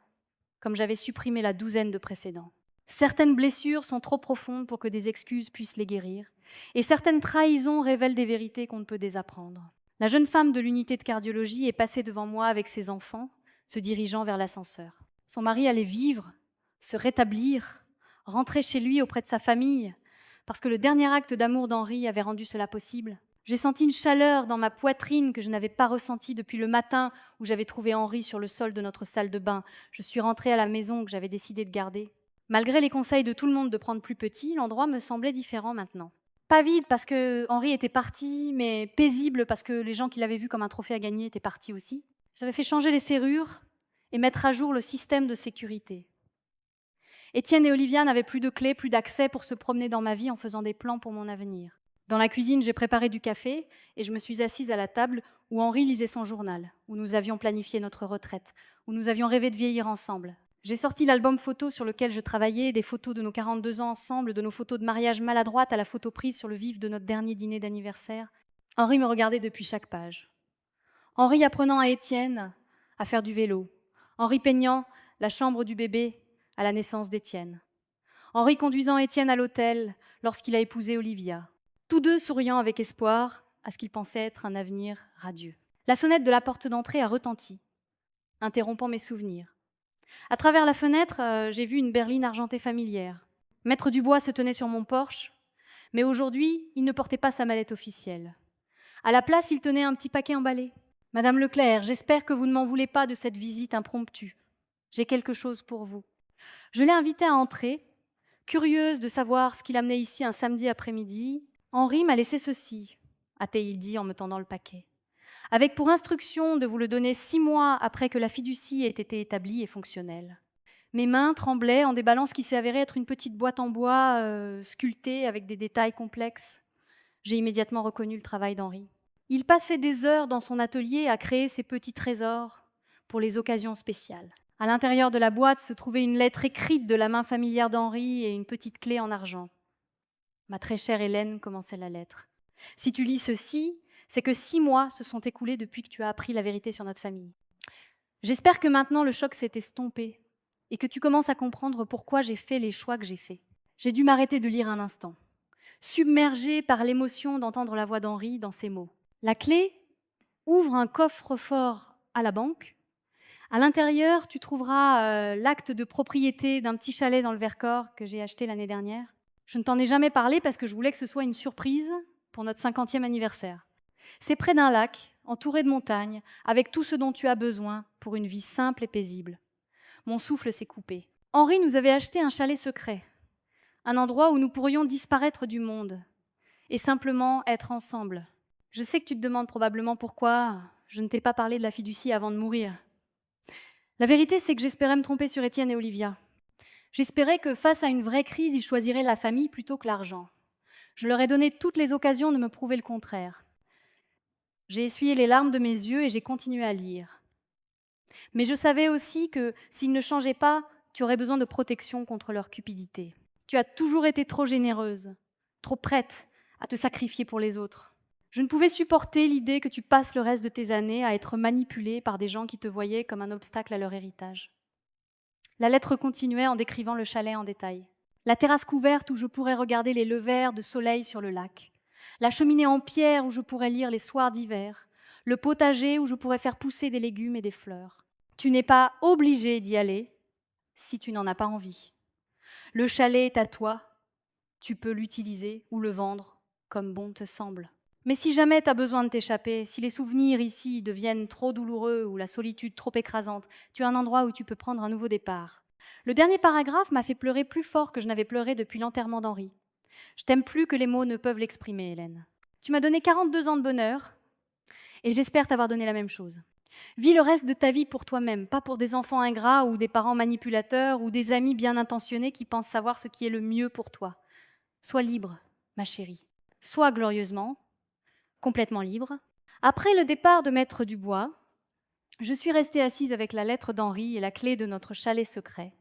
comme j'avais supprimé la 12aine de précédents. Certaines blessures sont trop profondes pour que des excuses puissent les guérir, et certaines trahisons révèlent des vérités qu'on ne peut désapprendre. La jeune femme de l'unité de cardiologie est passée devant moi avec ses enfants, se dirigeant vers l'ascenseur. Son mari allait vivre, se rétablir, rentrer chez lui auprès de sa famille, parce que le dernier acte d'amour d'Henri avait rendu cela possible. J'ai senti une chaleur dans ma poitrine que je n'avais pas ressentie depuis le matin où j'avais trouvé Henri sur le sol de notre salle de bain. Je suis rentrée à la maison que j'avais décidé de garder. Malgré les conseils de tout le monde de prendre plus petit, l'endroit me semblait différent maintenant. Pas vide parce que Henri était parti, mais paisible parce que les gens qui l'avaient vu comme un trophée à gagner étaient partis aussi. J'avais fait changer les serrures et mettre à jour le système de sécurité. Étienne et Olivia n'avaient plus de clés, plus d'accès pour se promener dans ma vie en faisant des plans pour mon avenir. Dans la cuisine, j'ai préparé du café et je me suis assise à la table où Henri lisait son journal, où nous avions planifié notre retraite, où nous avions rêvé de vieillir ensemble. J'ai sorti l'album photo sur lequel je travaillais, des photos de nos 42 ans ensemble, de nos photos de mariage maladroites à la photo prise sur le vif de notre dernier dîner d'anniversaire. Henri me regardait depuis chaque page. Henri apprenant à Étienne à faire du vélo. Henri peignant la chambre du bébé à la naissance d'Étienne. Henri conduisant Étienne à l'hôtel lorsqu'il a épousé Olivia. Tous deux souriant avec espoir à ce qu'ils pensaient être un avenir radieux. La sonnette de la porte d'entrée a retenti, interrompant mes souvenirs. À travers la fenêtre, j'ai vu une berline argentée familière. Maître Dubois se tenait sur mon porche, mais aujourd'hui, il ne portait pas sa mallette officielle. À la place, il tenait un petit paquet emballé. « Madame Leclerc, j'espère que vous ne m'en voulez pas de cette visite impromptue. J'ai quelque chose pour vous. » Je l'ai invité à entrer, curieuse de savoir ce qu'il amenait ici un samedi après-midi. Henri m'a laissé ceci, a-t-il dit en me tendant le paquet, avec pour instruction de vous le donner 6 mois après que la fiducie ait été établie et fonctionnelle. Mes mains tremblaient en déballant ce qui s'est avéré être une petite boîte en bois sculptée avec des détails complexes. J'ai immédiatement reconnu le travail d'Henri. Il passait des heures dans son atelier à créer ces petits trésors pour les occasions spéciales. À l'intérieur de la boîte se trouvait une lettre écrite de la main familière d'Henri et une petite clé en argent. Ma très chère Hélène, commençait la lettre. Si tu lis ceci, c'est que 6 mois se sont écoulés depuis que tu as appris la vérité sur notre famille. J'espère que maintenant le choc s'est estompé et que tu commences à comprendre pourquoi j'ai fait les choix que j'ai faits. J'ai dû m'arrêter de lire un instant, submergée par l'émotion d'entendre la voix d'Henri dans ces mots. La clé ouvre un coffre-fort à la banque. À l'intérieur, tu trouveras l'acte de propriété d'un petit chalet dans le Vercors que j'ai acheté l'année dernière. Je ne t'en ai jamais parlé parce que je voulais que ce soit une surprise pour notre 50e anniversaire. C'est près d'un lac, entouré de montagnes, avec tout ce dont tu as besoin pour une vie simple et paisible. Mon souffle s'est coupé. Henri nous avait acheté un chalet secret, un endroit où nous pourrions disparaître du monde et simplement être ensemble. Je sais que tu te demandes probablement pourquoi je ne t'ai pas parlé de la fiducie avant de mourir. La vérité, c'est que j'espérais me tromper sur Étienne et Olivia. J'espérais que face à une vraie crise, ils choisiraient la famille plutôt que l'argent. Je leur ai donné toutes les occasions de me prouver le contraire. J'ai essuyé les larmes de mes yeux et j'ai continué à lire. Mais je savais aussi que s'ils ne changeaient pas, tu aurais besoin de protection contre leur cupidité. Tu as toujours été trop généreuse, trop prête à te sacrifier pour les autres. Je ne pouvais supporter l'idée que tu passes le reste de tes années à être manipulée par des gens qui te voyaient comme un obstacle à leur héritage. La lettre continuait en décrivant le chalet en détail. La terrasse couverte où je pourrais regarder les levers de soleil sur le lac. La cheminée en pierre où je pourrais lire les soirs d'hiver. Le potager où je pourrais faire pousser des légumes et des fleurs. Tu n'es pas obligé d'y aller si tu n'en as pas envie. Le chalet est à toi. Tu peux l'utiliser ou le vendre comme bon te semble. Mais si jamais tu as besoin de t'échapper, si les souvenirs ici deviennent trop douloureux ou la solitude trop écrasante, tu as un endroit où tu peux prendre un nouveau départ. Le dernier paragraphe m'a fait pleurer plus fort que je n'avais pleuré depuis l'enterrement d'Henri. Je t'aime plus que les mots ne peuvent l'exprimer, Hélène. Tu m'as donné 42 ans de bonheur et j'espère t'avoir donné la même chose. Vis le reste de ta vie pour toi-même, pas pour des enfants ingrats ou des parents manipulateurs ou des amis bien intentionnés qui pensent savoir ce qui est le mieux pour toi. Sois libre, ma chérie. Sois glorieusement, complètement libre. Après le départ de Maître Dubois, je suis restée assise avec la lettre d'Henri et la clé de notre chalet secret,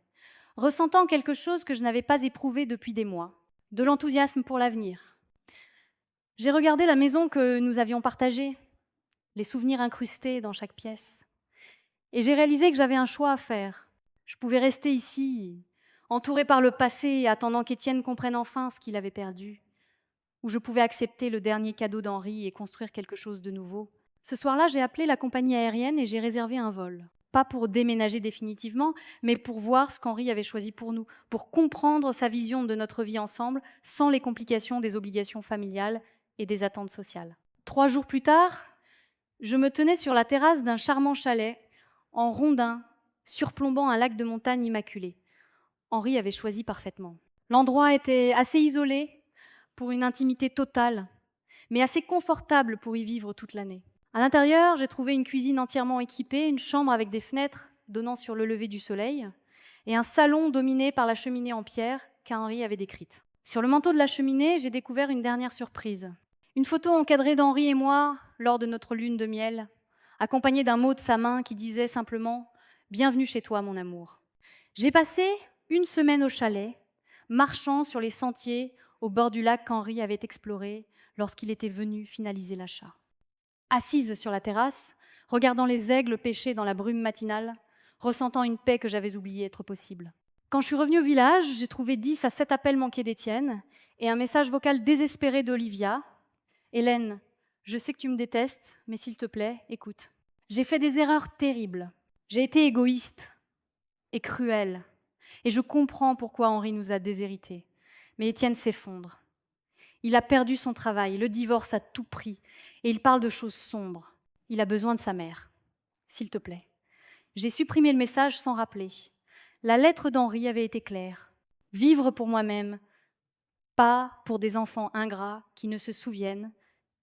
ressentant quelque chose que je n'avais pas éprouvé depuis des mois, de l'enthousiasme pour l'avenir. J'ai regardé la maison que nous avions partagée, les souvenirs incrustés dans chaque pièce, et j'ai réalisé que j'avais un choix à faire. Je pouvais rester ici, entourée par le passé, attendant qu'Étienne comprenne enfin ce qu'il avait perdu, où je pouvais accepter le dernier cadeau d'Henri et construire quelque chose de nouveau. Ce soir-là, j'ai appelé la compagnie aérienne et j'ai réservé un vol. Pas pour déménager définitivement, mais pour voir ce qu'Henri avait choisi pour nous, pour comprendre sa vision de notre vie ensemble, sans les complications des obligations familiales et des attentes sociales. 3 jours plus tard, je me tenais sur la terrasse d'un charmant chalet, en rondin, surplombant un lac de montagne immaculé. Henri avait choisi parfaitement. L'endroit était assez isolé, pour une intimité totale, mais assez confortable pour y vivre toute l'année. À l'intérieur, j'ai trouvé une cuisine entièrement équipée, une chambre avec des fenêtres donnant sur le lever du soleil, et un salon dominé par la cheminée en pierre qu'Henri avait décrite. Sur le manteau de la cheminée, j'ai découvert une dernière surprise. Une photo encadrée d'Henri et moi lors de notre lune de miel, accompagnée d'un mot de sa main qui disait simplement « Bienvenue chez toi, mon amour ». J'ai passé 1 semaine au chalet, marchant sur les sentiers au bord du lac qu'Henri avait exploré lorsqu'il était venu finaliser l'achat. Assise sur la terrasse, regardant les aigles pêcher dans la brume matinale, ressentant une paix que j'avais oublié être possible. Quand je suis revenue au village, j'ai trouvé 10 à 7 appels manqués d'Étienne et un message vocal désespéré d'Olivia. « Hélène, je sais que tu me détestes, mais s'il te plaît, écoute. J'ai fait des erreurs terribles. J'ai été égoïste et cruelle. Et je comprends pourquoi Henri nous a déshérités. Mais Étienne s'effondre. Il a perdu son travail, le divorce à tout prix, et il parle de choses sombres. Il a besoin de sa mère. S'il te plaît. » J'ai supprimé le message sans rappeler. La lettre d'Henri avait été claire. Vivre pour moi-même, pas pour des enfants ingrats qui ne se souviennent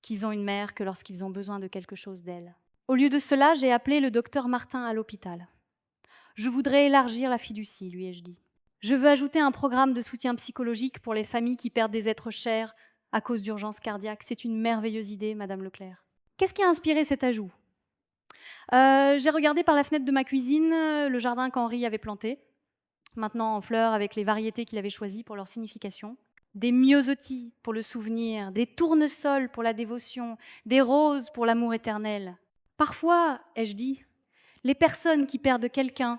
qu'ils ont une mère que lorsqu'ils ont besoin de quelque chose d'elle. Au lieu de cela, j'ai appelé le docteur Martin à l'hôpital. Je voudrais élargir la fiducie, lui ai-je dit. Je veux ajouter un programme de soutien psychologique pour les familles qui perdent des êtres chers à cause d'urgences cardiaques. C'est une merveilleuse idée, Madame Leclerc. Qu'est-ce qui a inspiré cet ajout ? J'ai regardé par la fenêtre de ma cuisine le jardin qu'Henri avait planté, maintenant en fleurs avec les variétés qu'il avait choisies pour leur signification. Des myosotis pour le souvenir, des tournesols pour la dévotion, des roses pour l'amour éternel. Parfois, ai-je dit, les personnes qui perdent quelqu'un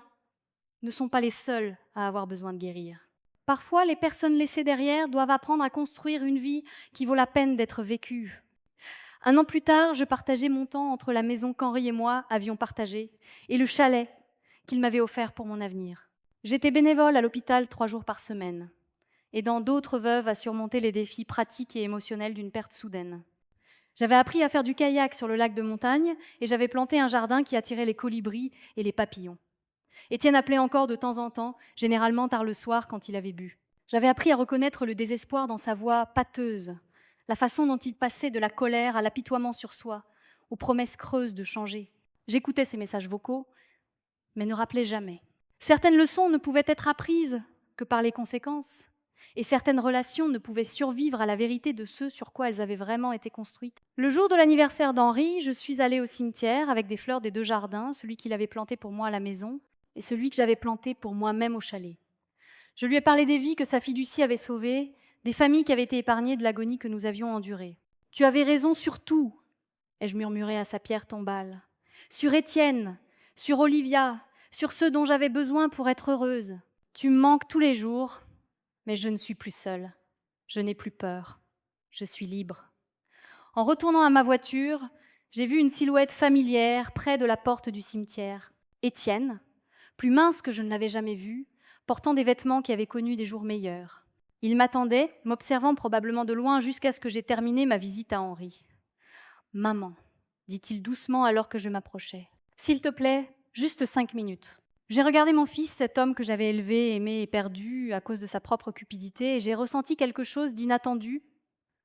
ne sont pas les seules à avoir besoin de guérir. Parfois, les personnes laissées derrière doivent apprendre à construire une vie qui vaut la peine d'être vécue. 1 an plus tard, je partageais mon temps entre la maison qu'Henri et moi avions partagée et le chalet qu'il m'avait offert pour mon avenir. J'étais bénévole à l'hôpital 3 jours par semaine, aidant d'autres veuves à surmonter les défis pratiques et émotionnels d'une perte soudaine. J'avais appris à faire du kayak sur le lac de montagne et j'avais planté un jardin qui attirait les colibris et les papillons. Étienne appelait encore de temps en temps, généralement tard le soir quand il avait bu. J'avais appris à reconnaître le désespoir dans sa voix pâteuse, la façon dont il passait de la colère à l'apitoiement sur soi, aux promesses creuses de changer. J'écoutais ses messages vocaux, mais ne rappelais jamais. Certaines leçons ne pouvaient être apprises que par les conséquences, et certaines relations ne pouvaient survivre à la vérité de ce sur quoi elles avaient vraiment été construites. Le jour de l'anniversaire d'Henri, je suis allée au cimetière avec des fleurs des 2 jardins, celui qu'il avait planté pour moi à la maison et celui que j'avais planté pour moi-même au chalet. Je lui ai parlé des vies que sa fiducie avait sauvées, des familles qui avaient été épargnées de l'agonie que nous avions endurée. « Tu avais raison sur tout », ai-je murmuré à sa pierre tombale. « Sur Étienne, sur Olivia, sur ceux dont j'avais besoin pour être heureuse. Tu me manques tous les jours, mais je ne suis plus seule. Je n'ai plus peur. Je suis libre. » En retournant à ma voiture, j'ai vu une silhouette familière près de la porte du cimetière. Étienne, plus mince que je ne l'avais jamais vu, portant des vêtements qui avaient connu des jours meilleurs. Il m'attendait, m'observant probablement de loin jusqu'à ce que j'aie terminé ma visite à Henri. « Maman », dit-il doucement alors que je m'approchais. « S'il te plaît, juste 5 minutes. » J'ai regardé mon fils, cet homme que j'avais élevé, aimé et perdu à cause de sa propre cupidité, et j'ai ressenti quelque chose d'inattendu,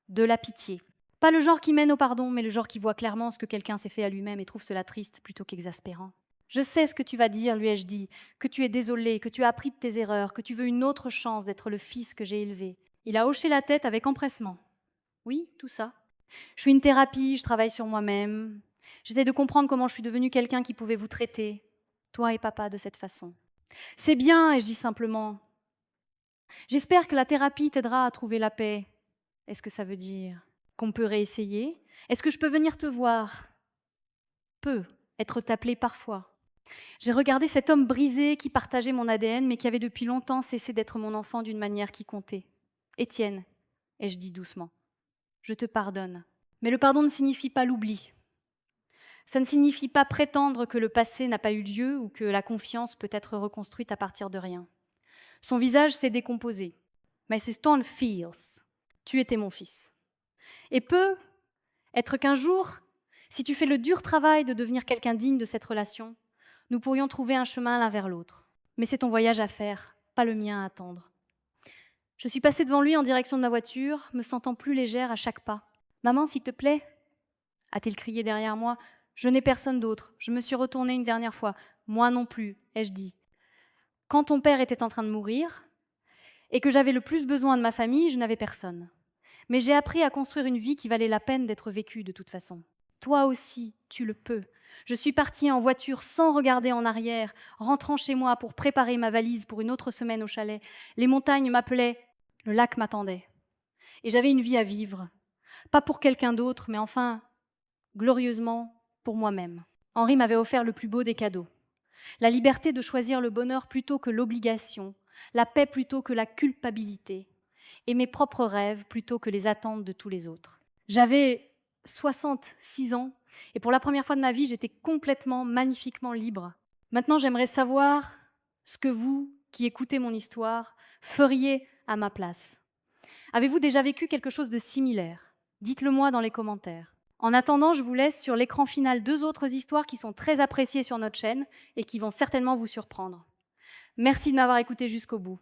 de la pitié. Pas le genre qui mène au pardon, mais le genre qui voit clairement ce que quelqu'un s'est fait à lui-même et trouve cela triste plutôt qu'exaspérant. « Je sais ce que tu vas dire, lui ai-je dit, que tu es désolé, que tu as appris de tes erreurs, que tu veux une autre chance d'être le fils que j'ai élevé. » Il a hoché la tête avec empressement. « Oui, tout ça. Je suis une thérapie, je travaille sur moi-même. J'essaie de comprendre comment je suis devenue quelqu'un qui pouvait vous traiter, toi et papa, de cette façon. »« C'est bien, et je dis simplement. J'espère que la thérapie t'aidera à trouver la paix. » Est-ce que ça veut dire qu'on peut réessayer? Est-ce que je peux venir te voir? Peut être t'appeler parfois. J'ai regardé cet homme brisé qui partageait mon ADN, mais qui avait depuis longtemps cessé d'être mon enfant d'une manière qui comptait. « Étienne, » ai-je dit doucement, « je te pardonne. » Mais le pardon ne signifie pas l'oubli. Ça ne signifie pas prétendre que le passé n'a pas eu lieu ou que la confiance peut être reconstruite à partir de rien. Son visage s'est décomposé. « My stone feels. » Tu étais mon fils. Et peut être qu'un jour, si tu fais le dur travail de devenir quelqu'un digne de cette relation, nous pourrions trouver un chemin l'un vers l'autre. Mais c'est ton voyage à faire, pas le mien à attendre. Je suis passée devant lui en direction de ma voiture, me sentant plus légère à chaque pas. « Maman, s'il te plaît » a-t-il crié derrière moi. « Je n'ai personne d'autre. » Je me suis retournée une dernière fois. « Moi non plus, ai-je dit. Quand ton père était en train de mourir et que j'avais le plus besoin de ma famille, je n'avais personne. Mais j'ai appris à construire une vie qui valait la peine d'être vécue de toute façon. Toi aussi, tu le peux. » Je suis partie en voiture sans regarder en arrière, rentrant chez moi pour préparer ma valise pour une autre semaine au chalet. Les montagnes m'appelaient, le lac m'attendait. Et j'avais une vie à vivre. Pas pour quelqu'un d'autre, mais enfin, glorieusement, pour moi-même. Henri m'avait offert le plus beau des cadeaux. La liberté de choisir le bonheur plutôt que l'obligation, la paix plutôt que la culpabilité, et mes propres rêves plutôt que les attentes de tous les autres. J'avais 66 ans, et pour la première fois de ma vie, j'étais complètement, magnifiquement libre. Maintenant, j'aimerais savoir ce que vous, qui écoutez mon histoire, feriez à ma place. Avez-vous déjà vécu quelque chose de similaire? Dites-le moi dans les commentaires. En attendant, je vous laisse sur l'écran final 2 autres histoires qui sont très appréciées sur notre chaîne et qui vont certainement vous surprendre. Merci de m'avoir écouté jusqu'au bout.